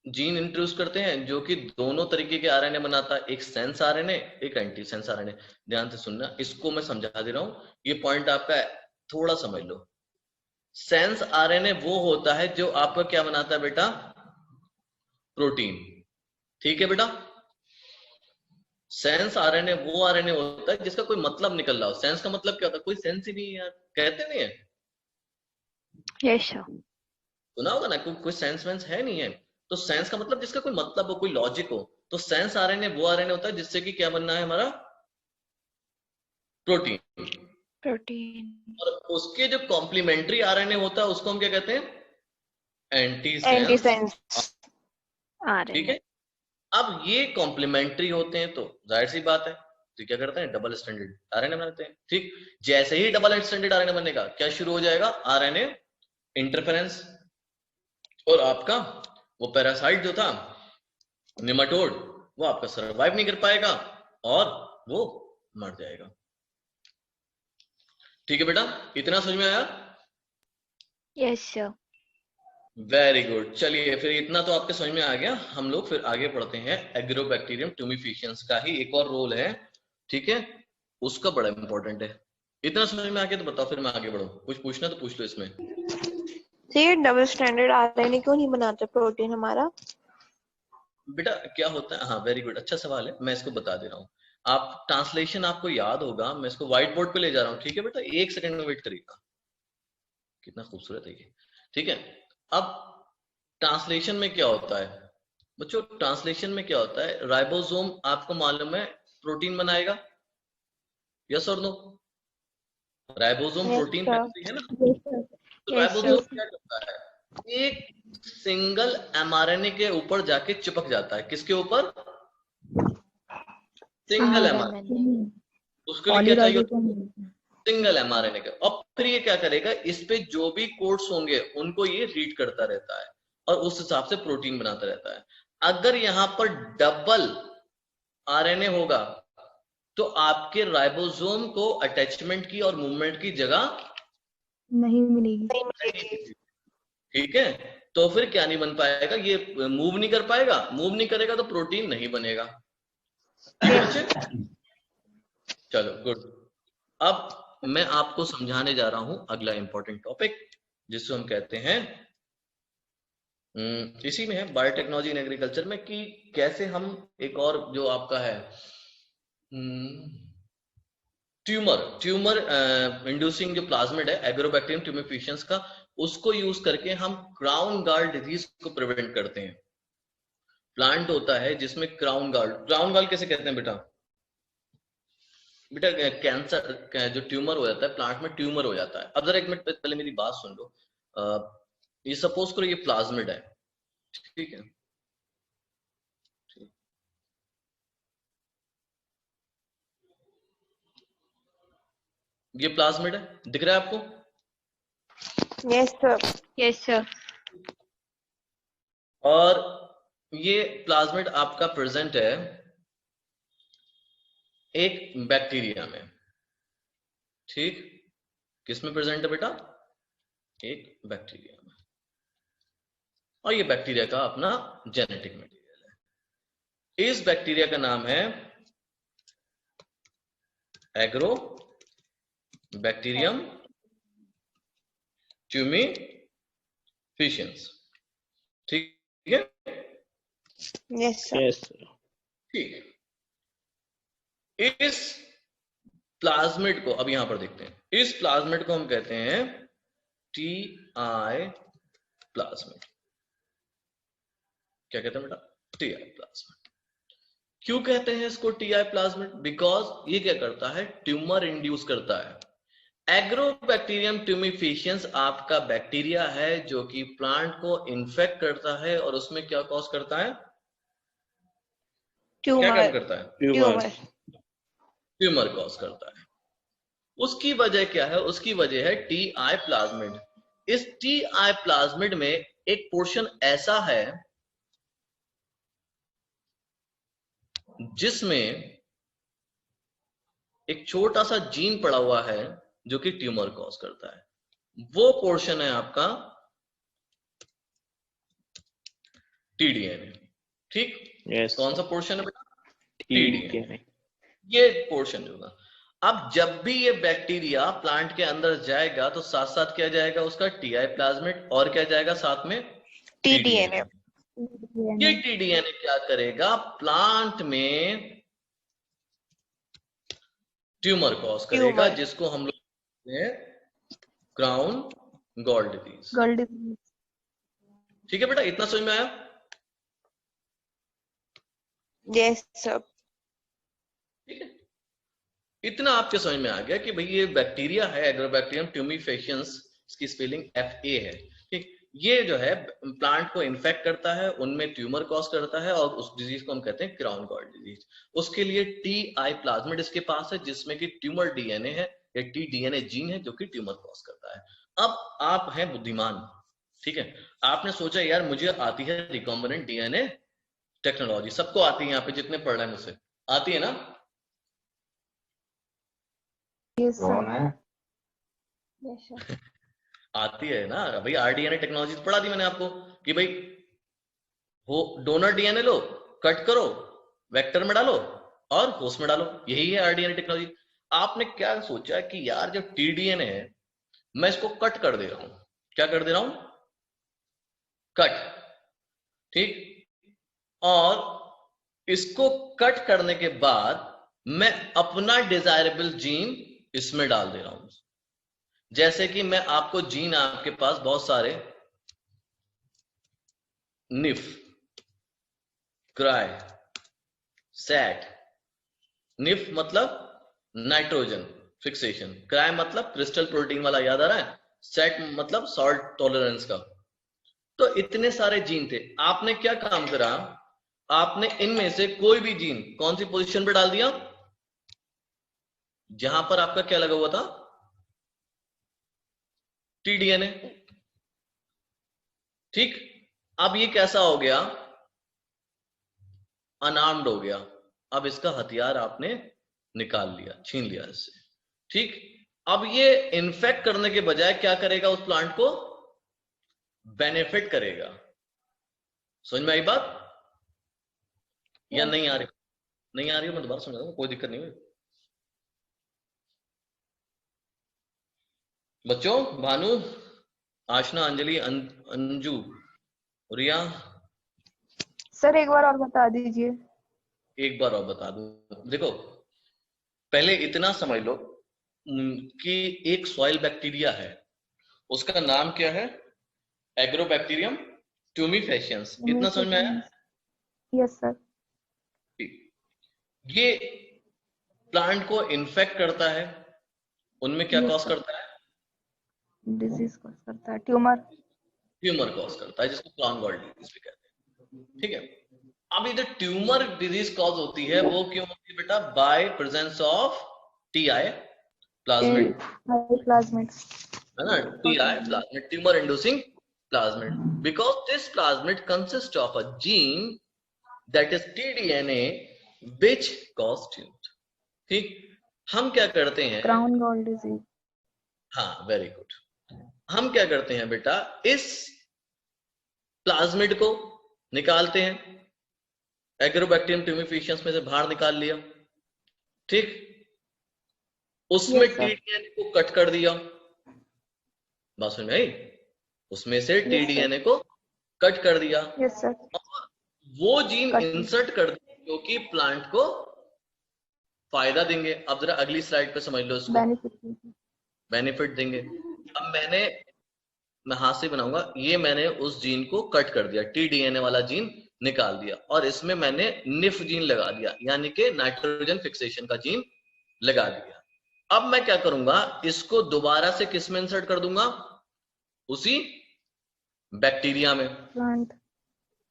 जीन इंट्रोड्यूस करते हैं, जो कि दोनों तरीके के आरएनए बनाता है, एक सेंस आरएनए, एक एंटी सेंस आरएनए। ध्यान से सुनना, इसको मैं समझा दे रहा हूं, ये पॉइंट आपका थोड़ा समझ लो। सेंस आरएनए वो होता है जो आपका क्या बनाता है बेटा? प्रोटीन। ठीक है बेटा, सेंस आरएनए वो आरएनए होता है जिसका कोई मतलब निकल रहा हो। सेंस का मतलब क्या होता है? कोई सेंस ही नहीं है यार, कहते नहीं है? Yes sir. सुना होगा ना, कोई सेंस वेंस है नहीं है। तो सेंस का मतलब जिसका कोई मतलब हो, कोई लॉजिक हो। तो सेंस आरएनए वो आरएनए होता है जिससे कि क्या बनना है हमारा? प्रोटीन। और उसके जो कॉम्प्लीमेंट्री आरएनए होता है उसको हम क्या कहते हैं? Anti sense. ठीक है, अब ये कॉम्प्लीमेंट्री होते हैं, तो जाहिर सी बात है, तो क्या करते हैं? डबल स्टैंडर्ड आरएनए बनाते हैं। ठीक, जैसे ही डबल स्टैंडर्ड आरएनए बनेगा, क्या शुरू हो जाएगा? RNA interference. और आपका वो पैरासाइट जो था निमेटोड, वो आपका सर्वाइव नहीं कर पाएगा और वो मर जाएगा। ठीक है बेटा, इतना समझ में आया? Yes sir. Very good. चलिए फिर इतना तो आपके समझ में आ गया। हम लोग फिर आगे पढ़ते हैं। एग्रोबैक्टीरियम ट्यूमिफिशियंस का ही एक और रोल है, ठीक है, उसका बड़ा इंपॉर्टेंट है। इतना समझ में आ गया तो बताओ, फिर मैं आगे बढ़ूं। कुछ पूछना तो पूछ लो इसमें। सर ये डबल स्टैंडर्ड आरएनए क्यों नहीं बनाते प्रोटीन हमारा? बेटा क्या होता है, हाँ वेरी गुड, अच्छा सवाल है, मैं इसको बता दे रहा हूँ। आप ट्रांसलेशन आपको याद होगा, मैं इसको व्हाइट बोर्ड पे ले जा रहा हूँ, ठीक है बेटा, 1 सेकंड में वेट करिएगा। कितना खूबसूरत है ये, ठीक है। अब ट्रांसलेशन में क्या होता है बच्चों, ट्रांसलेशन में क्या होता है, राइबोसोम आपको मालूम है प्रोटीन बनाएगा, यस और no? Ribosome Yes, protein sir. Factory है ना। तो Yes, sir. राइबोसोम क्या करता है, एक सिंगल एमआरएनए के ऊपर जाके चिपक जाता है। किसके ऊपर? Single mRNA. उसके लिए क्या चाहिए? सिंगल एमआरएनए का। अब फिर ये क्या करेगा, इस पे जो भी कोड्स होंगे उनको ये रीड करता रहता है और उस हिसाब से प्रोटीन बनाता रहता है। अगर यहाँ पर डबल आरएनए होगा तो आपके राइबोसोम को अटैचमेंट की और मूवमेंट की जगह नहीं मिलेगी। ठीक है। तो फिर क्या नहीं बन पाएगा, ये मूव नहीं कर पाएगा, मूव नहीं करेगा तो प्रोटीन नहीं बनेगा। चलो गुड। अब मैं आपको समझाने जा रहा हूं अगला इंपॉर्टेंट टॉपिक, जिसको हम कहते हैं इसी में है बायोटेक्नोलॉजी इन एग्रीकल्चर में, कि कैसे हम एक और जो आपका है ट्यूमर इंड्यूसिंग जो प्लाज्मिड है एग्रोबैक्टीरियम ट्यूमेफिशियंस का, उसको यूज करके हम क्राउन गाल डिजीज को प्रिवेंट करते हैं। प्लांट होता है जिसमें क्राउन गाल कैसे कहते हैं बेटा? बेटा कैंसर जो ट्यूमर हो जाता है, प्लांट में ट्यूमर हो जाता है। अब जरा 1 मिनट पहले मेरी बात सुन लो। ये सपोज करो ये प्लाज्मिड है, ठीक है, ये प्लाज्मिड है, दिख रहा है आपको? Yes, sir. Yes, sir. और ये प्लाज्मिड आपका प्रेजेंट है एक बैक्टीरिया में, ठीक? किसमें प्रेजेंट है बेटा? एक बैक्टीरिया में। और ये बैक्टीरिया का अपना जेनेटिक मटेरियल है। इस बैक्टीरिया का नाम है एग्रो बैक्टीरियम ट्यूमेफिशियंस, ठीक है? Yes, sir. Yes, sir. ठीक। इस प्लाज्मिड को अब यहां पर देखते हैं, इस प्लाज्मिड को हम कहते हैं टीआई प्लाज्मिड। क्या कहते हैं बेटा? TI plasmid. क्यों कहते हैं इसको टीआई प्लाज्मिड? बिकॉज ये क्या करता है, ट्यूमर इंड्यूस करता है। एग्रोबैक्टीरियम ट्यूमेफिशियंस आपका बैक्टीरिया है जो कि प्लांट को इन्फेक्ट करता है और उसमें क्या कॉज करता है? क्या काम करता है? Tumor. ट्यूमर कॉज करता है। उसकी वजह क्या है? उसकी वजह है टीआई प्लाज्मिड। इस टीआई प्लाज्मिड में एक पोर्शन ऐसा है जिसमें एक छोटा सा जीन पड़ा हुआ है जो कि ट्यूमर कॉज करता है। वो पोर्शन है आपका टीडीएनए, ठीक? Yes. कौन सा पोर्शन है बेटा? TDNA. ये पोर्शन होगा। अब जब भी ये बैक्टीरिया प्लांट के अंदर जाएगा तो साथ साथ क्या जाएगा उसका? टीआई प्लाज्मिड, और क्या जाएगा साथ में? TDNA. ये टीडीएनए क्या करेगा? प्लांट में ट्यूमर कॉज करेगा, Tumor. जिसको हम लोग कहते हैं क्राउन गॉल डिजीज। गर्ल्ड ठीक है बेटा, इतना समझ में आया? Yes, sir. ठीक है, इतना आपके समझ में आ गया कि भाई ये बैक्टीरिया है एग्रोबैक्टीरियम ट्यूमेफिशियंस, इसकी स्पेलिंग FA है, ठीक? ये जो है प्लांट को इन्फेक्ट करता है, उनमें ट्यूमर कॉज करता है और उस डिजीज को हम कहते हैं क्राउन गॉल डिजीज। उसके लिए टीआई प्लाज्मिड इसके पास है जिसमें कि ट्यूमर डीएनए है या टीडीएनए जीन है जो कि ट्यूमर कॉज करता है। अब आप हैं बुद्धिमान, ठीक है? आपने सोचा यार मुझे आती है रिकॉम्बिनेंट डीएनए टेक्नोलॉजी, सबको आती है यहाँ पे जितने पढ़ रहे हैं मुझसे, आती है ना? Yes, sir. आती है ना भाई। आरडीएनए टेक्नोलॉजी पढ़ा दी मैंने आपको कि भाई वो डोनर डीएनए लो, कट करो, वेक्टर में डालो और होस्ट में डालो, यही है आरडीएनए टेक्नोलॉजी। आपने क्या सोचा कि यार जो टीडीएन है मैं इसको कट कर दे रहा हूं। क्या कर दे रहा हूं? कट। ठीक। और इसको कट करने के बाद मैं अपना डिजायरेबल जीन इसमें डाल दे रहा हूं। जैसे कि मैं आपको जीन, आपके पास बहुत सारे निफ, क्राई, सैट। निफ मतलब नाइट्रोजन फिक्सेशन, क्राई मतलब क्रिस्टल प्रोटीन वाला, याद आ रहा है? सैट मतलब सॉल्ट टॉलरेंस का। तो इतने सारे जीन थे। आपने क्या काम करा? आपने इनमें से कोई भी जीन कौन सी पोजीशन पे डाल दिया? जहां पर आपका क्या लगा हुआ था? टीडीएनए। ठीक। अब ये कैसा हो गया? अनआर्म्ड हो गया। अब इसका हथियार आपने निकाल लिया, छीन लिया इससे। ठीक। अब ये इन्फेक्ट करने के बजाय क्या करेगा? उस प्लांट को बेनिफिट करेगा। समझ में आई बात या नहीं आ रही? नहीं आ रही हो मैं दोबारा समझा दूंगा, कोई दिक्कत नहीं है बच्चों। भानु, आशना, अंजलि, अंजू, रिया, सर एक बार और बता दीजिए। एक बार और बता दूं। देखो, पहले इतना समझ लो कि एक सॉइल बैक्टीरिया है, उसका नाम क्या है? Agrobacterium tumefaciens. इतना समझ में आया? Yes sir. ये प्लांट को इन्फेक्ट करता है। उनमें क्या कॉज करता है? डिजीज कॉज करता है, ट्यूमर। ट्यूमर कॉज करता है, जिसको प्लांट गॉल डिजीज भी कहते हैं। ठीक है। अब ये जो ट्यूमर डिजीज कॉज होती है वो क्यों होती है बेटा? By presence of Ti plasmid, plasmid, है ना? Ti plasmid, tumour inducing plasmid, because this plasmid consist of a gene that is T DNA which cause tumour. ठीक। हम क्या करते हैं? Crown gall disease. हाँ, वेरी गुड। हम क्या करते हैं बेटा? इस प्लाज्मिड को निकालते हैं, एग्रोबैक्टीरियम ट्यूमिफेशियंस में से बाहर निकाल लिया। ठीक। उसमें टीडीएनए को कट कर दिया। बात समझ में आई? उसमें से टीडीएनए को कट कर दिया। Yes sir. और वो जीन इंसर्ट कर दिया जो कि प्लांट को फायदा देंगे। अब जरा अगली स्लाइड पे समझ लो इसको। बेनिफिट देंगे। अब मैं हाथ से बनाऊंगा, ये मैंने उस जीन को कट कर दिया, टीडीएनए वाला जीन निकाल दिया, और इसमें मैंने निफ जीन लगा दिया, यानी कि नाइट्रोजन फिक्सेशन का जीन लगा दिया। अब मैं क्या करूंगा? इसको दोबारा से किस में इंसर्ट कर दूंगा? उसी बैक्टीरिया में। प्लांट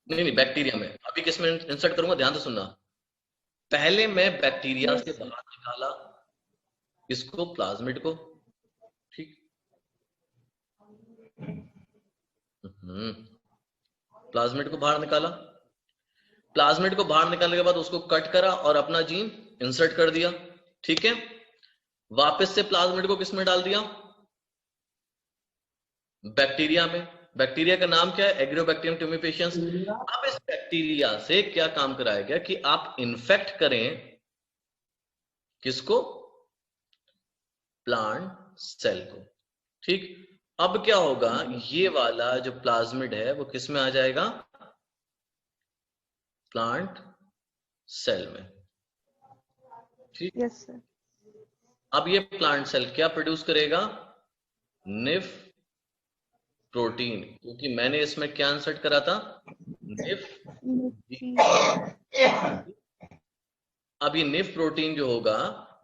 नहीं, बैक्टीरिया में। अभी किस में इंसर्ट करूंगा? ध्यान से सुनना। पहले मैं बैक्टीरिया से बाहर निकाला इसको, प्लाज्मिड को। ठीक। प्लाज्मिड को बाहर निकाला। प्लाज्मिड को बाहर निकालने के बाद उसको कट करा और अपना जीन इंसर्ट कर दिया। ठीक है। वापस से प्लाज्मिड को किस में डाल दिया? बैक्टीरिया में। बैक्टीरिया का नाम क्या है? Agrobacterium tumefaciens. अब इस बैक्टीरिया से क्या काम कराया गया कि आप इन्फेक्ट करें किसको? प्लांट सेल को। ठीक। अब क्या होगा? ये वाला जो प्लाज्मिड है वो किस में आ जाएगा? प्लांट सेल में। ठीक। Yes sir. अब ये प्लांट सेल क्या प्रोड्यूस करेगा? निफ प्रोटीन, क्योंकि मैंने इसमें क्या इंसर्ट करा था? निफ। अब ये निफ प्रोटीन जो होगा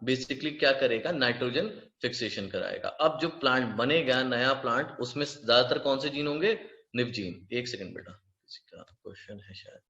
बेसिकली क्या करेगा? नाइट्रोजन फिक्सेशन कराएगा। अब जो प्लांट बनेगा, नया प्लांट, उसमें ज्यादातर कौन से जीन होंगे? Nif gene. एक सेकंड बेटा, किसी का क्वेश्चन है शायद।